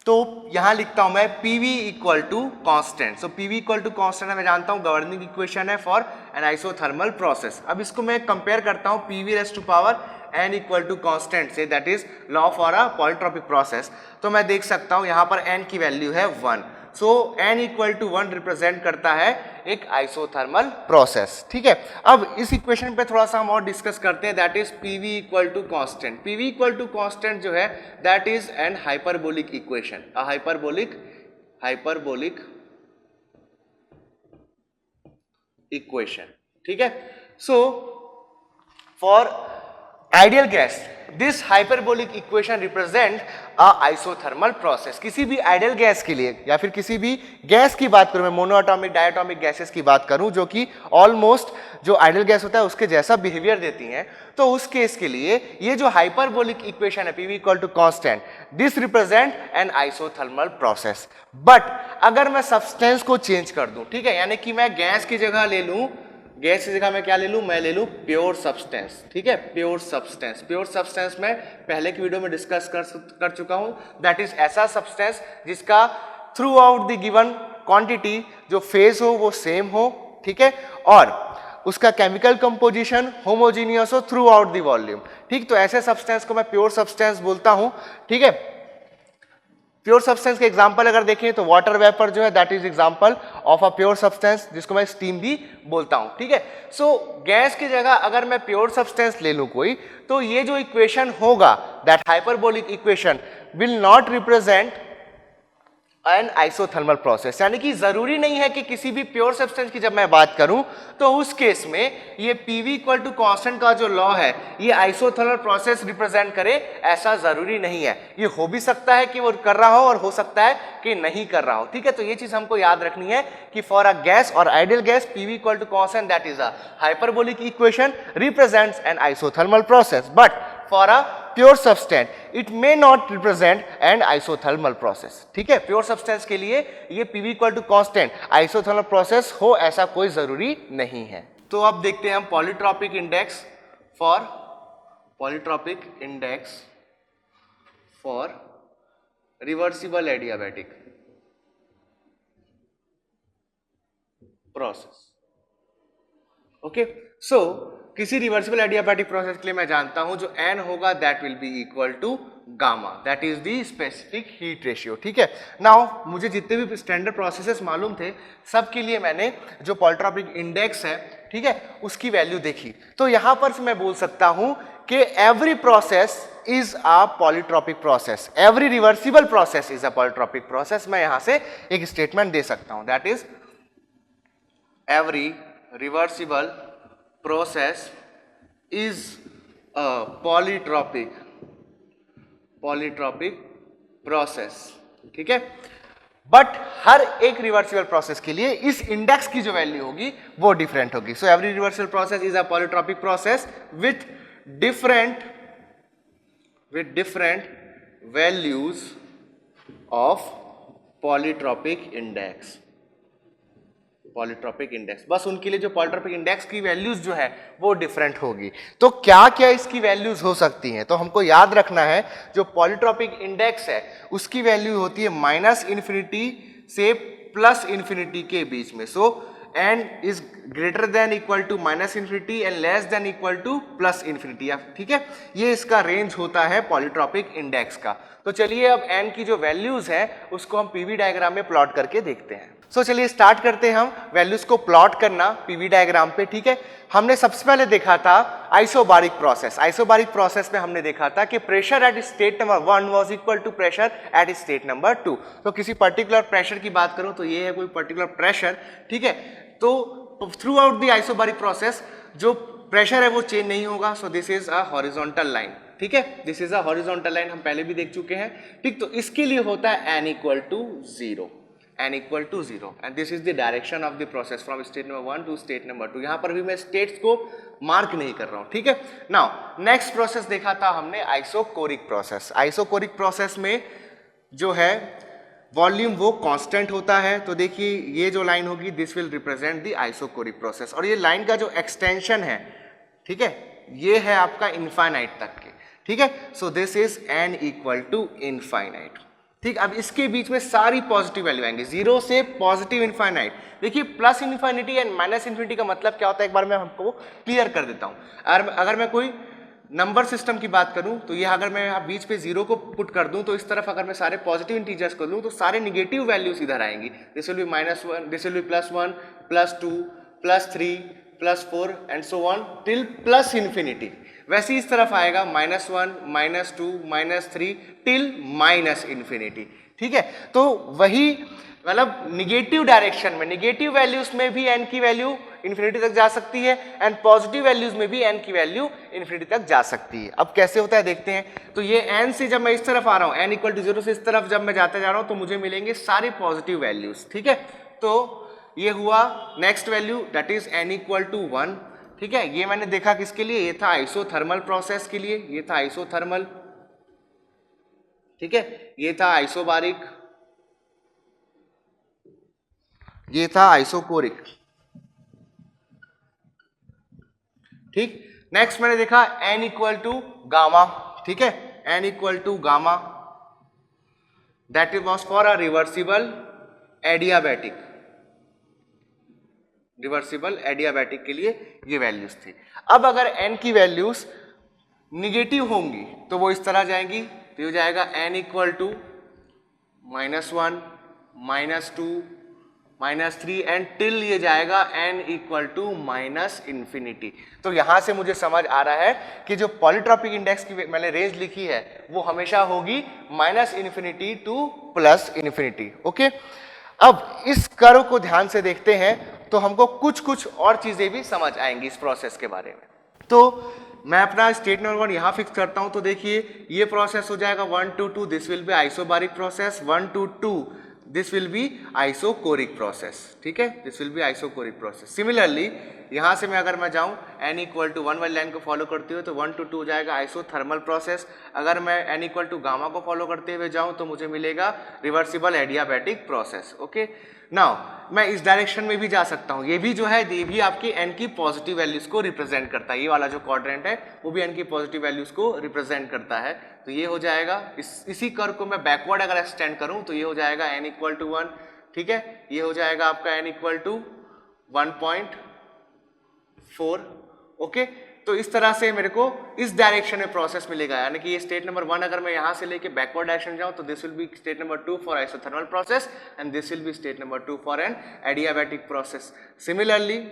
तो यहां लिखता हूं मैं PV equal to constant. So PV equal to constant मैं जानता हूं गवर्निंग इक्वेशन है फॉर एन आइसोथर्मल प्रोसेस. अब इसको मैं कंपेयर करता हूं PV raised to power n equal to constant से, that is law for a polytropic process. तो मैं देख सकता हूं यहां पर n की वैल्यू है 1. सो n इक्वल टू 1 रिप्रेजेंट करता है एक आइसोथर्मल प्रोसेस. ठीक है, अब इस इक्वेशन पे थोड़ा सा हम और डिस्कस करते हैं, that is PV equal to constant. PV equal to constant जो है that is an hyperbolic equation, a hyperbolic equation. ठीक है, so for ideal gas this hyperbolic equation represent a isothermal process. किसी भी आइडियल गैस के लिए या फिर किसी भी गैस की बात करूं, मैं मोनोएटॉमिक डायटॉमिक गैसेस की बात करूं जो कि ऑलमोस्ट जो आइडियल गैस होता है उसके जैसा बिहेवियर देती हैं, तो उस केस के लिए ये जो हाइपरबोलिक इक्वेशन है PV equal to constant, this represent an isothermal process. But अगर मैं सब्सटेंस को चेंज कर दूं, ठीक है, यानी कि मैं गैस की जगह ले लूं, गैस की जगह मैं क्या ले लूं, मैं ले लूं प्योर सब्सटेंस. ठीक है, प्योर सब्सटेंस. प्योर सब्सटेंस मैं पहले की वीडियो में डिस्कस कर चुका हूं, दैट इज ऐसा सब्सटेंस जिसका through out the given quantity जो फेज हो वो सेम हो. ठीक है, और उसका केमिकल कंपोजिशन होमोजीनियस हो थ्रू आउट द वॉल्यूम. ठीक, तो ऐसे सब्सटेंस को मैं प्योर सब्सटेंस बोलता हूं. ठीक है, प्योर सब्सटेंस के एग्जांपल अगर देखें तो वाटर वेपर जो है that is example of a pure substance, जिसको मैं स्टीम भी बोलता हूं. ठीक है, सो गैस की जगह अगर मैं प्योर सब्सटेंस ले लूं कोई, तो ये जो इक्वेशन होगा that hyperbolic equation will not represent an isothermal process. यानी कि जरूरी नहीं है कि किसी भी प्योर सब्सटेंस की जब मैं बात करूं तो उस केस में ये PV इक्वल टू कॉन्स्टेंट का जो लॉ है ये आइसोथर्मल प्रोसेस रिप्रेजेंट करे, ऐसा जरूरी नहीं है. ये हो भी सकता है कि वो कर रहा हो और हो सकता है कि नहीं कर रहा हो. ठीक है, तो ये चीज हमको याद रखनी है कि फॉर अ गैस और ideal gas PV equal to constant that is a hyperbolic equation represents an isothermal process. But for a pure substance it may not represent an isothermal process. ठीक है, प्योर सब्सटेंस के लिए ये PV equal to constant isothermal process हो ऐसा कोई जरूरी नहीं है. तो अब देखते हैं हम polytropic index for reversible adiabatic process. Okay, so किसी रिवर्सिबल एडियाबैटिक प्रोसेस के लिए मैं जानता हूं जो n होगा that will be equal to gamma, that is the specific heat ratio. ठीक है, नाउ मुझे जितने भी स्टैंडर्ड प्रोसेसेस मालूम थे सब के लिए मैंने जो पॉलीट्रॉपिक इंडेक्स है, ठीक है, उसकी वैल्यू देखी. तो यहां पर मैं बोल सकता हूं कि every process is a polytropic process, every reversible process is a polytropic process. मैं यहां से एक स्टेटमेंट दे सकता हूं, that is every reversible process is a polytropic process. ठीक है, बट हर एक रिवर्सिबल प्रोसेस के लिए इस इंडेक्स की जो वैल्यू होगी वो डिफरेंट होगी. So every reversible process is a polytropic process with different values of polytropic index. Polytropic index, बस उनके लिए जो पॉलीट्रॉपिक इंडेक्स की वैल्यूज जो है वो डिफरेंट होगी. तो क्या क्या इसकी वैल्यूज हो सकती हैं, तो हमको याद रखना है जो पॉलीट्रॉपिक इंडेक्स है उसकी वैल्यू होती है -∞ से प्लस इन्फिनिटी के बीच में। So n is greater than equal to minus infinity and less than equal to plus infinity. ठीक है, ये इसका रेंज होता है पॉलीट्रॉपिक इंडेक्स का। तो चलिए अब n की जो वैल्यूज है उसको हम पीवी डायग्राम में प्लॉट करके देखते हैं। सो चलिए स्टार्ट करते हैं हम वैल्यूज को प्लॉट करना पीवी डायग्राम पे। ठीक है, हमने सबसे पहले देखा था आइसोबारिक प्रोसेस। आइसोबारिक प्रोसेस में हमने देखा था कि pressure at state number 1 was equal to pressure at state number 2। तो किसी पर्टिकुलर प्रेशर की बात करूं तो ये है कोई पर्टिकुलर प्रेशर। ठीक है, तो through out the isobaric process जो प्रेशर है वो चेंज नहीं होगा। सो this is a horizontal line. ठीक है, this is a horizontal line, हम पहले भी देख चुके हैं। ठीक, तो इसके लिए होता है n equal to 0, n equal to 0 and this is the direction of the process from state number 1 to state number 2। यहां पर भी मैं स्टेट्स को मार्क नहीं कर रहा हूं। ठीक है, नाउ नेक्स्ट प्रोसेस देखा था हमने आइसोकोरिक प्रोसेस। आइसोकोरिक प्रोसेस में जो है वॉल्यूम वो कांस्टेंट होता है। तो देखिए ये जो लाइन होगी this will represent the isochoric process, और ये लाइन का जो एक्सटेंशन है, ठीक है, ये है आपका इनफाइनाइट तक के। ठीक है, so this is n equal to infinite. ठीक, अब इसके बीच में सारी पॉजिटिव वैल्यू आएंगे, 0 से पॉजिटिव इनफाइनाइट। देखिए प्लस इनफाइनिटी एंड माइनस इन्फिनिटी का मतलब क्या होता है एक बार मैं आपको क्लियर कर देता हूं। अगर मैं कोई नंबर सिस्टम की बात करूं तो ये अगर मैं यहाँ बीच पे 0 को पुट कर दूं तो इस तरफ अगर मैं सारे पॉजिटिव इंटीजर्स कर लूं तो सारे निगेटिव वैल्यूज इधर आएंगी। This will B -1, this will B +1, +2, +3, +4 and so on till plus infinity. वैसे इस तरफ आएगा -1, -2, -3 टिल माइनस इन्फिनिटी। ठीक है, तो वही मतलब निगेटिव डायरेक्शन में, निगेटिव वैल्यूज में भी n की वैल्यू इन्फिनिटी तक जा सकती है एंड पॉजिटिव वैल्यूज में भी n की वैल्यू इन्फिनिटी तक जा सकती है। अब कैसे होता है देखते हैं। तो ये n से जब मैं इस तरफ आ रहा हूं, n इक्वल टू 0 से इस तरफ जब मैं जाते जा रहा हूं तो मुझे मिलेंगे सारे पॉजिटिव वैल्यूज। ठीक है, तो ये हुआ next value that is n equal to 1। ठीक है, ये मैंने देखा किसके लिए, ये था आइसोथर्मल प्रोसेस के लिए, ये था आइसोथर्मल। ठीक है, ये था आइसोबारिक, ये था आइसोकोरिक। ठीक, नेक्स्ट मैंने देखा n इक्वल टू गामा। ठीक है, n equal to gamma that is was for a reversible adiabatic. Reversible adiabatic के लिए ये वैल्यूज थी। अब अगर n की वैल्यूज निगेटिव होंगी तो वो इस तरह जाएंगी, तो ये जाएगा n equal to -1, -2, -3 and till ये जाएगा n इक्वल टू -इन्फिनिटी। तो यहां से मुझे समझ आ रहा है कि जो पॉलीट्रॉपिक इंडेक्स की मैंने रेंज लिखी है वो हमेशा होगी -इन्फिनिटी टू +इन्फिनिटी। ओके, अब इस कर्व को ध्यान से देखते हैं तो हमको कुछ और चीजें भी समझ आएंगी इस प्रोसेस के बारे में। तो मैं अपना स्टेट नंबर 1 यहां फिक्स करता हूं। तो देखिए ये प्रोसेस हो जाएगा 1 to 2, this will B isobaric process. 1 to 2 this will B isochoric process. ठीक है, this will B isochoric process. Similarly यहां से मैं अगर मैं जाऊं n इक्वल टू 1 वाली लाइन को फॉलो करते हुए तो 1 to 2 हो जाएगा आइसोथर्मल प्रोसेस। अगर मैं n इक्वल टू गामा को फॉलो करते हुए जाऊं तो मुझे मिलेगा reversible adiabatic process. Okay, now मैं इस डायरेक्शन में भी जा सकता हूं। ये भी जो है ये भी आपकी n की पॉजिटिव वैल्यूज को रिप्रेजेंट करता है। ये वाला जो क्वाड्रेंट है वो भी n की पॉजिटिव वैल्यूज को रिप्रेजेंट करता है। तो ये हो जाएगा इसी कर्व को मैं बैकवर्ड अगर एक्सटेंड करूं तो ये हो जाएगा n इक्वल टू 1। ठीक है, ये हो जाएगा आपका n इक्वल टू 1.4। ओके, तो इस तरह से मेरे को इस डायरेक्शन में प्रोसेस मिलेगा, यानी कि ये स्टेट नंबर 1 अगर मैं यहां से लेके बैकवर्ड डायरेक्शन जाऊं तो this will be state number 2 for isothermal process and this will be state number 2 for an adiabatic process. Similarly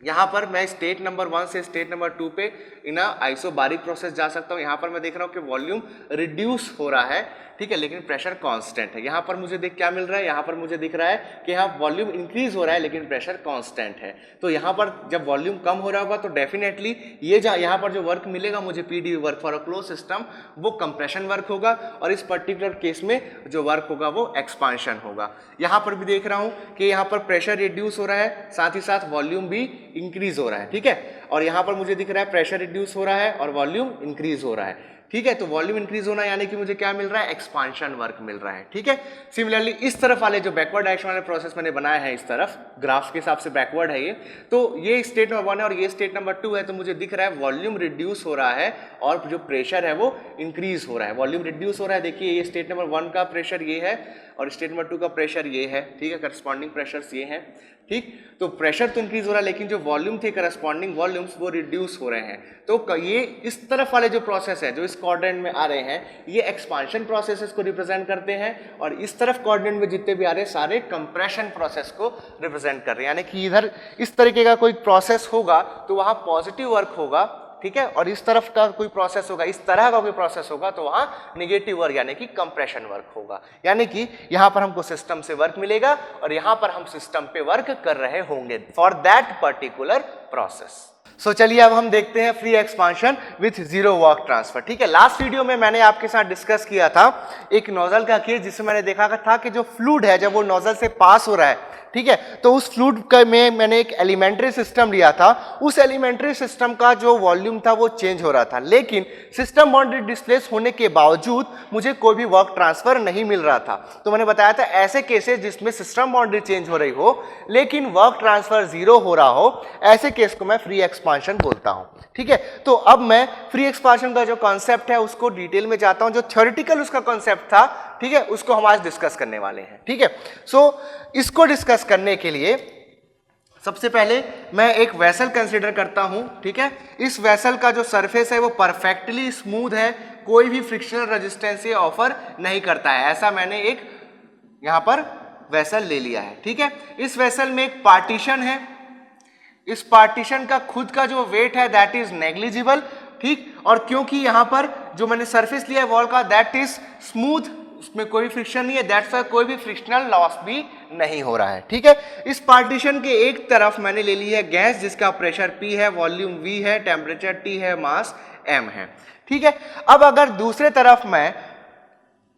यहाँ पर मैं स्टेट नंबर 1 से स्टेट नंबर 2 पे इन आइसोबारिक प्रोसेस जा सकता हूँ। यहाँ पर मैं देख रहा हूँ कि वॉल्यूम रिड्यूस हो रहा है, ठीक है, लेकिन प्रेशर कांस्टेंट है। यहाँ पर मुझे देख क्या मिल रहा है, यहाँ पर मुझे दिख रहा है कि यहाँ वॉल्यूम इंक्रीज हो रहा है लेकिन प्रेशर कांस्टेंट है। तो यहाँ पर जब वॉल्यूम कम हो रहा होगा तो डेफिनेटली ये यहाँ पर जो वर्क मिलेगा मुझे PD work for a close system वो कंप्रेशन वर्क होगा और इस पर्टिकुलर केस में जो वर्क होगा वो एक्सपांशन होगा। यहाँ पर भी देख रहा हूँ कि यहाँ पर प्रेशर रिड्यूस हो रहा है, साथ ही साथ वॉल्यूम भी इंक्रीज हो रहा है, ठीक है, और यहाँ पर मुझे दिख रहा है प्रेशर रिड्यूस हो रहा है और वॉल्यूम इंक्रीज हो रहा है, ठीक है। तो वॉल्यूम इंक्रीज होना यानी कि मुझे क्या मिल रहा है, एक्सपांशन वर्क मिल रहा है, ठीक है। सिमिलरली इस तरफ वाले जो बैकवर्ड डायरेक्शन वाले प्रोसेस मैंने बनाया है, इस तरफ ग्राफ के हिसाब से बैकवर्ड है ये, तो ये स्टेट नंबर 1 है और ये स्टेट नंबर 2 है, तो मुझे दिख रहा है वॉल्यूम रिड्यूस हो रहा है और जो प्रेशर है वो इंक्रीज हो रहा है। वॉल्यूम रिड्यूस हो रहा है, देखिए ये स्टेट नंबर 1 का प्रेशर ये है और स्टेट नंबर 2 का प्रेशर ये है, ठीक है, करस्पॉन्डिंग प्रेशर्स ये हैं, ठीक। तो प्रेशर तो इंक्रीज हो रहा है लेकिन जो वॉल्यूम थे करस्पॉन्डिंग वॉल्यूम्स वो रिड्यूस हो रहे हैं। तो ये इस तरफ वाले जो प्रोसेस है जो इस क्वाड्रेंट में आ रहे हैं ये एक्सपांशन प्रोसेसेस को रिप्रेजेंट करते हैं और इस तरफ क्वाड्रेंट में जितने भी आ रहे हैं सारे कंप्रेशन प्रोसेस को रिप्रेजेंट कर रहे हैं। यानी कि इधर इस तरीके का कोई प्रोसेस होगा तो वहाँ पॉजिटिव वर्क होगा, ठीक है, और इस तरफ का कोई प्रोसेस होगा, इस तरह का कोई प्रोसेस होगा तो वहां नेगेटिव वर्क यानी कि कंप्रेशन वर्क होगा। यानी कि यहां पर हमको सिस्टम से वर्क मिलेगा और यहां पर हम सिस्टम पे वर्क कर रहे होंगे फॉर दैट पर्टिकुलर प्रोसेस। सो चलिए अब हम देखते हैं free expansion with zero work transfer, ठीक है। लास्ट वीडियो में मैंने आपके साथ डिस्कस किया था एक नोजल का केस जिसमें मैंने देखा था कि जो फ्लूइड है जब वो नोजल से पास हो रहा है, ठीक है, तो उस फ्लूइड में मैंने एक एलिमेंट्री सिस्टम लिया था। उस एलिमेंट्री सिस्टम का जो वॉल्यूम था वो चेंज हो रहा था लेकिन सिस्टम बाउंड्री डिस्प्लेस होने के बावजूद मुझे कोई भी वर्क ट्रांसफर नहीं मिल रहा था। तो मैंने बताया था ऐसे केसेस जिसमें सिस्टम बाउंड्री चेंज हो रही हो लेकिन वर्क ट्रांसफर जीरो हो रहा हो, ऐसे केस को मैं फ्री एक्सपांशन बोलता हूं, ठीक है। तो अब मैं फ्री एक्सपांशन का जो कॉन्सेप्ट है उसको डिटेल में जाता हूं, जो थ्योरेटिकल उसका कॉन्सेप्ट था, ठीक है, उसको हम आज डिस्कस करने वाले हैं, ठीक है। सो इसको डिस्कस करने के लिए सबसे पहले मैं एक वेसल कंसीडर करता हूं, ठीक है। इस वेसल का जो सरफेस है वो परफेक्टली स्मूथ है, कोई भी फ्रिक्शनल रेजिस्टेंस ये ऑफर नहीं करता है, ऐसा मैंने एक यहां पर वेसल ले लिया है, ठीक है। इस वेसल में एक पार्टीशन है, इस पार्टीशन का खुद का जो वेट है दैट इज नेग्लिजिबल, ठीक, और क्योंकि यहां पर जो मैंने सरफेस लिया है वॉल का दैट इज स्मूथ, उसमें कोई फ्रिक्शन नहीं है, दैट्स वाई कोई भी फ्रिक्शनल लॉस भी नहीं हो रहा है, ठीक है। इस पार्टीशन के एक तरफ मैंने ले ली है गैस जिसका प्रेशर P है, वॉल्यूम V है, टेम्परेचर T है, मास M है, ठीक है। अब अगर दूसरे तरफ मैं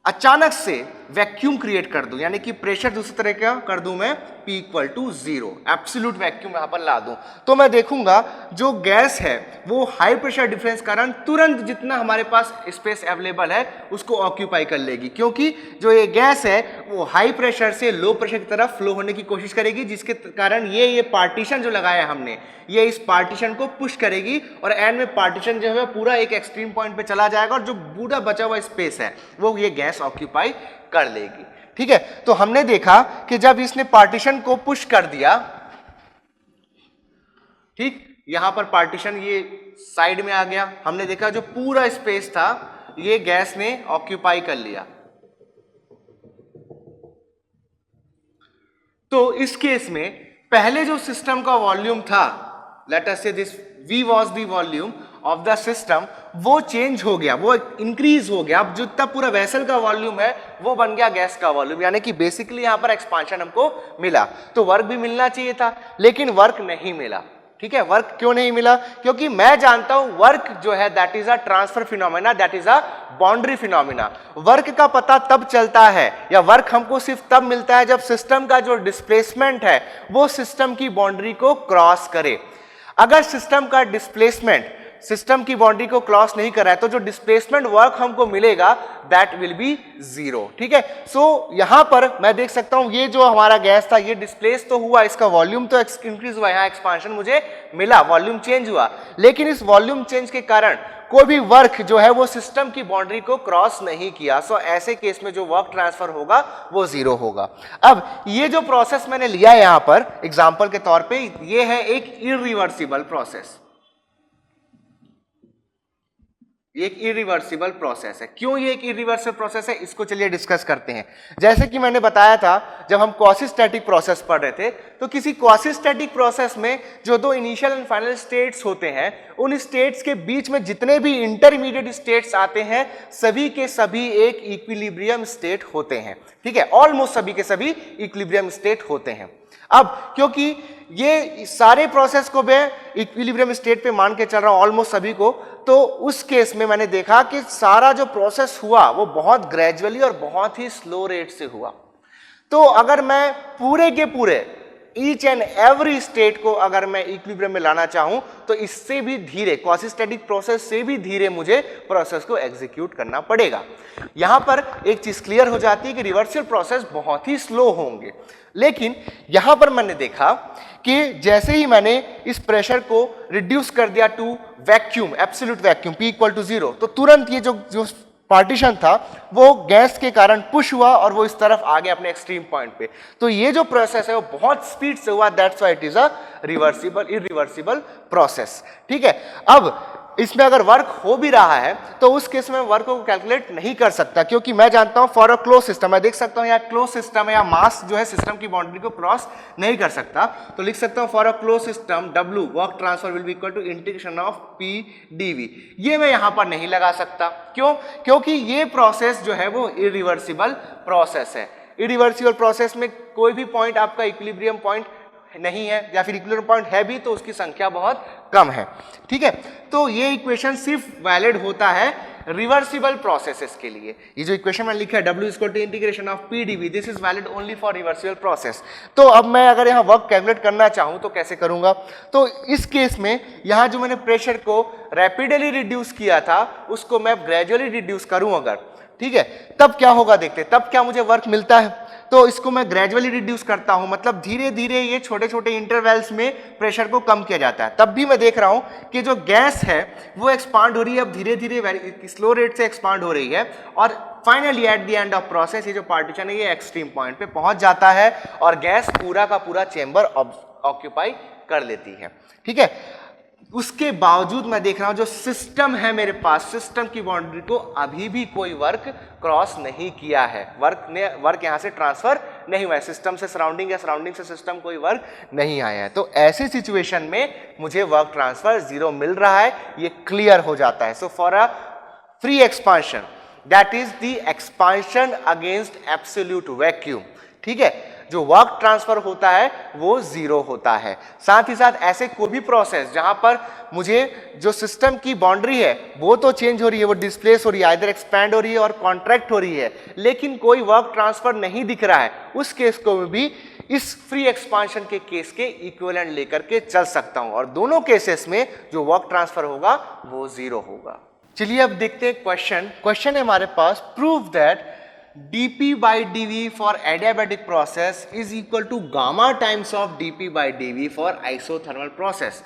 अचानक से वैक्यूम क्रिएट कर दूं यानी कि प्रेशर दूसरी तरह का कर दूं मैं P equal to 0, absolute vacuum यहां पर ला दूं, तो मैं देखूंगा जो गैस है वो हाई प्रेशर डिफरेंस कारण तुरंत जितना हमारे पास स्पेस अवेलेबल है उसको ऑक्यूपाई कर लेगी, क्योंकि जो ये गैस है वो हाई प्रेशर से लो प्रेशर की तरफ फ्लो होने की कोशिश करेगी, जिसके कारण ये पार्टीशन जो लगाया हमने ये इस पार्टीशन को पुश करेगी और एंड में पार्टीशन जो है पूरा एक एक्सट्रीम पॉइंट पे चला जाएगा और जो पूरा बचा हुआ स्पेस है वो ये गैस ऑक्यूपाई कर लेगी, ठीक है। तो हमने देखा कि जब इसने पार्टीशन को पुश कर दिया, ठीक, यहां पर पार्टीशन ये साइड में आ गया, हमने देखा जो पूरा स्पेस था ये गैस ने ऑक्यूपाई कर लिया। तो इस केस में पहले जो सिस्टम का वॉल्यूम था, लेट अस से this V was the volume of the system, वो चेंज हो गया, वो इंक्रीज हो गया। अब जितना पूरा वेसल का वॉल्यूम है वो बन गया गैस का वॉल्यूम, यानी कि बेसिकली यहां पर एक्सपांशन हमको मिला। तो वर्क भी मिलना चाहिए था लेकिन वर्क नहीं मिला, ठीक है। वर्क क्यों नहीं मिला? क्योंकि मैं जानता हूं वर्क जो है that is a transfer phenomena, that is a boundary phenomena. Work का पता तब चलता है या वर्क हमको सिर्फ तब मिलता है जब सिस्टम का जो डिस्प्लेसमेंट है वो सिस्टम की बाउंड्री को क्रॉस करे। अगर सिस्टम का डिस्प्लेसमेंट सिस्टम की बाउंड्री को क्रॉस नहीं कर रहा है तो जो डिस्प्लेसमेंट वर्क हमको मिलेगा दैट विल बी जीरो, ठीक है। सो यहां पर मैं देख सकता हूं ये जो हमारा गैस था ये डिस्प्लेस तो हुआ, इसका वॉल्यूम तो इंक्रीज हुआ, यहां एक्सपांशन मुझे मिला, वॉल्यूम चेंज हुआ, लेकिन इस वॉल्यूम चेंज के कारण कोई भी वर्क जो है वो सिस्टम की बाउंड्री को क्रॉस नहीं किया। सो ऐसे केस में जो वर्क ट्रांसफर होगा वो जीरो होगा। अब ये जो प्रोसेस मैंने लिया है यहां पर एग्जांपल के तौर पे, ये है एक इरिवर्सिबल प्रोसेस, ये एक इरिवर्सिबल प्रोसेस है। क्यों ये एक इरिवर्सिबल प्रोसेस है इसको चलिए डिस्कस करते हैं। जैसे कि मैंने बताया था जब हम क्वासीस्टैटिक प्रोसेस पढ़ रहे थे तो किसी क्वासीस्टैटिक प्रोसेस में जो दो इनिशियल एंड फाइनल स्टेट्स होते हैं उन स्टेट्स के बीच में जितने भी इंटरमीडिएट स्टेट्स आते हैं सभी के सभी एक इक्विलिब्रियम स्टेट होते हैं, ठीक है। ऑलमोस्ट सभी के सभी इक्विलिब्रियम स्टेट होते हैं। अब क्योंकि ये सारे प्रोसेस को मैं इक्विलिब्रियम स्टेट पे मान के चल रहा हूं ऑलमोस्ट सभी को, तो उस केस में मैंने देखा कि सारा जो प्रोसेस हुआ वो बहुत ग्रेजुअली और बहुत ही स्लो रेट से हुआ। तो अगर मैं पूरे के पूरे ईच एंड एवरी स्टेट को अगर मैं इक्विलिब्रियम में लाना चाहूं तो इससे भी धीरे क्वासीस्टैटिक प्रोसेस से भी धीरे मुझे प्रोसेस को एग्जीक्यूट करना पड़ेगा। यहां पर एक चीज क्लियर हो जाती है कि रिवर्सिबल प्रोसेस बहुत ही स्लो होंगे, लेकिन यहां पर मैंने देखा कि जैसे ही मैंने इस प्रेशर को रिड्यूस कर दिया to vacuum, absolute vacuum P equal to 0, तो तुरंत ये जो पार्टीशन था वो गैस के कारण पुश हुआ और वो इस तरफ आ गया अपने एक्सट्रीम पॉइंट पे। तो ये जो प्रोसेस है वो बहुत स्पीड से हुआ, that's why it is a reversible irreversible process. ठीक है, अब इसमें अगर वर्क हो भी रहा है तो उस केस में वर्क को कैलकुलेट नहीं कर सकता, क्योंकि मैं जानता हूं फॉर अ क्लोज सिस्टम, मैं देख सकता हूं यहाँ क्लोज सिस्टम है या मास जो है सिस्टम की बाउंड्री को क्रॉस नहीं कर सकता, तो लिख सकता हूं for a close system W work transfer will be equal to integration of P dV। ये मैं यहां पर नहीं लगा सकता, क्यों? क्योंकि ये प्रोसेस जो है वो इरिवर्सिबल प्रोसेस है। इरिवर्सिबल प्रोसेस में कोई भी पॉइंट आपका इक्विलिब्रियम पॉइंट नहीं है, या फिर इक्विलिब्रियम पॉइंट है भी तो उसकी संख्या बहुत कम है। ठीक है, तो ये इक्वेशन सिर्फ वैलिड होता है रिवर्सिबल प्रोसेसेस के लिए। ये जो इक्वेशन मैंने लिखा है W is equal to integration of P dV, this is valid only for reversible process. तो अब मैं अगर यहाँ वर्क कैलकुलेट करना चाहूँ तो कैसे करूँगा? तो इस केस में यहाँ जो मैंने प्रेशर को रैपिडली रिड्यूस किया था उसको मैं ग्रेजुअली रिड्यूस करूँ अगर, ठीक है, तब क्या होगा देखते, तब क्या मुझे वर्क मिलता है? तो इसको मैं ग्रेजुअली रिड्यूस करता हूं, मतलब धीरे धीरे ये छोटे छोटे इंटरवल्स में प्रेशर को कम किया जाता है। तब भी मैं देख रहा हूं कि जो गैस है वो एक्सपांड हो रही है, अब धीरे धीरे स्लो रेट से एक्सपांड हो रही है, और finally at the end of process ये जो पार्टीशन है ये एक्सट्रीम पॉइंट पे पहुंच जाता है और गैस पूरा का पूरा चेंबर ऑक्यूपाई कर लेती है। ठीक है, उसके बावजूद मैं देख रहा हूं जो सिस्टम है मेरे पास, सिस्टम की बाउंड्री को अभी भी कोई वर्क क्रॉस नहीं किया है, वर्क यहां से ट्रांसफर नहीं हुआ है, सिस्टम से सराउंडिंग या सराउंडिंग से सिस्टम कोई वर्क नहीं आया है। तो ऐसी सिचुएशन में मुझे वर्क ट्रांसफर 0 मिल रहा है, ये क्लियर हो जाता है। So for a free expansion that is the expansion against absolute vacuum, ठीक है, जो वर्क ट्रांसफर होता है वो 0 होता है। साथ ही साथ ऐसे कोई भी प्रोसेस जहां पर मुझे जो सिस्टम की बाउंड्री है वो तो चेंज हो रही है, वो डिस्प्लेस हो रही है, आइदर एक्सपैंड हो रही है और कॉन्ट्रैक्ट हो रही है, लेकिन कोई वर्क ट्रांसफर नहीं दिख रहा है, उस केस को भी इस फ्री एक्सपांशन के केस के इक्विवेलेंट लेकर के चल सकता हूं, और दोनों केसेस में जो वर्क ट्रांसफर होगा वो 0 होगा। चलिए अब देखते हैं क्वेश्चन है हमारे पास, prove that dP by dV for adiabatic process is equal to gamma times of dP by dV for isothermal process।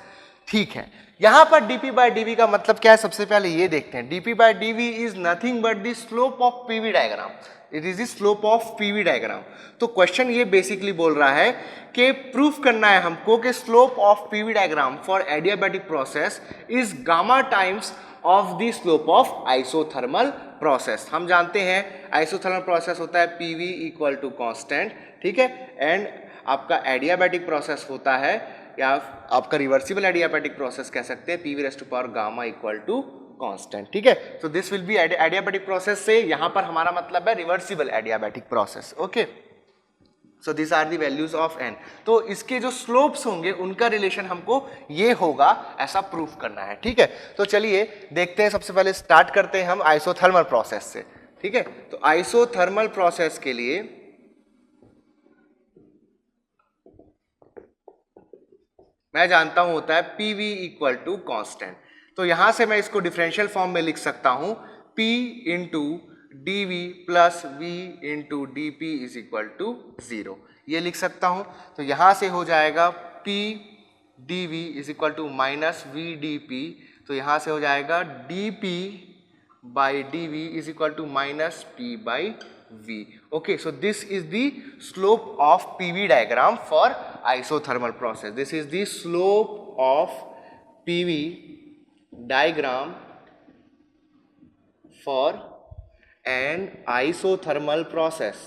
ठीक है, यहां पर dP by dV का मतलब क्या है, सबसे पहले ये देखते हैं। dP by dV is nothing but the slope of PV diagram, it is the slope of PV diagram। तो क्वेश्चन ये बेसिकली बोल रहा है कि प्रूफ करना है हमको कि slope of PV diagram for adiabatic process is gamma times of the slope of isothermal process. हम जानते हैं आइसोथर्मल प्रोसेस होता है PV इक्वल टू कांस्टेंट, ठीक है, एंड आपका एडियाबैटिक प्रोसेस होता है, या आपका रिवर्सिबल एडियाबैटिक प्रोसेस कह सकते हैं, PV raise to power gamma equal to constant. ठीक है, so this will be adiabatic process से यहां पर हमारा मतलब है reversible adiabatic process. Okay, so this are the values of n। तो इसके जो स्लोप्स होंगे उनका रिलेशन हमको ये होगा, ऐसा प्रूफ करना है। ठीक है, तो चलिए देखते हैं, सबसे पहले स्टार्ट करते हैं हम आइसोथर्मल प्रोसेस से। ठीक है, तो आइसोथर्मल प्रोसेस के लिए मैं जानता हूं होता है PV इक्वल टू कॉन्स्टेंट, तो यहां से मैं इसको डिफरेंशियल फॉर्म में लिख सकता हूं, P into dV plus V into dP is equal to 0, ये लिख सकता हूं। तो यहां से हो जाएगा P dV is equal to minus V dP, तो यहां से हो जाएगा dP by dV is equal to minus P by V। Okay, so this is the slope of PV diagram for isothermal process, this is the slope of PV diagram for and isothermal process,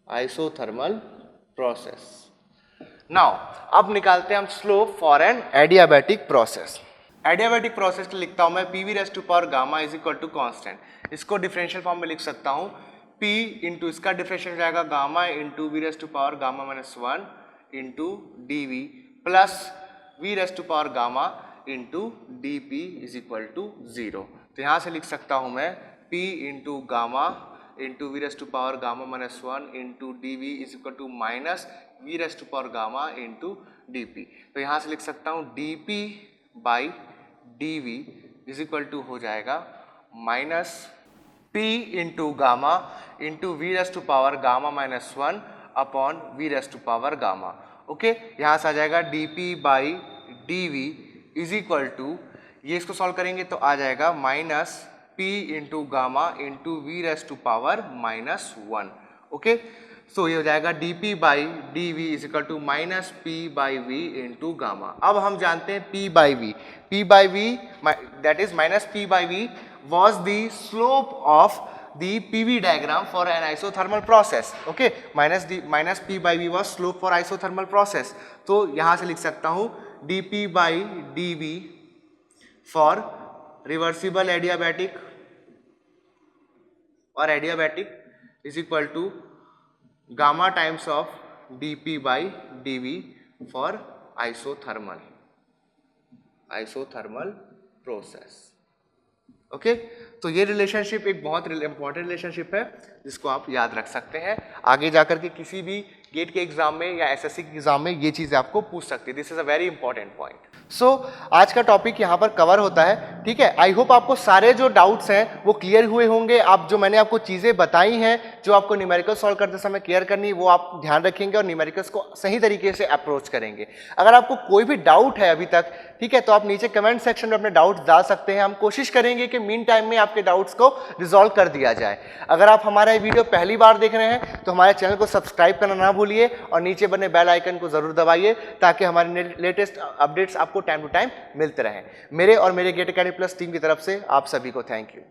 isothermal process। now अब निकालते हैं हम slope for an adiabatic process. Adiabatic process के लिखता हूं मैं PV raise to power gamma is equal to constant, इसको differential form में लिख सकता हूं, P इंटू इसका डिफरेंशियल हो जाएगा gamma into V raise to power gamma minus 1 into dV plus V raise to power gamma into dP is equal to 0। तो यहां से लिख सकता हूं मैं P into gamma into V raise to power gamma minus 1 into dV is equal to minus V raise to power gamma into dP। तो यहाँ से लिख सकता हूँ dP by dV is equal to हो जाएगा minus P into gamma into V raise to power gamma minus 1 upon V raise to power gamma. Okay, यहाँ से आ जाएगा dP by dV is equal to, ये इसको सॉल्व करेंगे तो आ जाएगा minus P into gamma into V raise to power -1। Okay, so ये हो जाएगा dp by D V is equal to minus P by V into gamma. अब हम जानते हैं p by V that is minus p by V was the slope of the PV diagram for an isothermal process. Okay, minus P by V was slope for isothermal process. तो यहाँ से लिख सकता हूँ dP by dV for reversible adiabatic or adiabatic is equal to gamma times of dP by dV for isothermal process. Okay तो ये relationship एक बहुत इंपॉर्टेंट रिलेशनशिप है जिसको आप याद रख सकते हैं। आगे जाकर के किसी भी गेट के एग्जाम में या एसएससी के एग्जाम में ये चीज़ें आपको पूछ सकती है। This is a very important point. So आज का टॉपिक यहाँ पर कवर होता है, ठीक है। आई होप आपको सारे जो डाउट्स हैं वो क्लियर हुए होंगे। आप जो मैंने आपको चीज़ें बताई हैं जो आपको न्यूमेरिकल सॉल्व करते समय क्लियर करनी, वो आप ध्यान रखेंगे और न्यूमेरिकल्स को सही तरीके से अप्रोच करेंगे। अगर आपको कोई भी डाउट है अभी तक, ठीक है, तो आप नीचे कमेंट सेक्शन में अपने डाउट्स डाल सकते हैं। हम कोशिश करेंगे कि मीन टाइम में आपके डाउट्स को रिजॉल्व कर दिया जाए। अगर आप हमारा ये वीडियो पहली बार देख रहे हैं तो हमारे चैनल को सब्सक्राइब करना ना भूलिए और नीचे बने बेल आइकन को जरूर दबाइए ताकि हमारे लेटेस्ट अपडेट्स आपको टाइम टू टाइम मिलते रहें। मेरे और मेरे गेट अकेडमी प्लस टीम की तरफ से आप सभी को थैंक यू।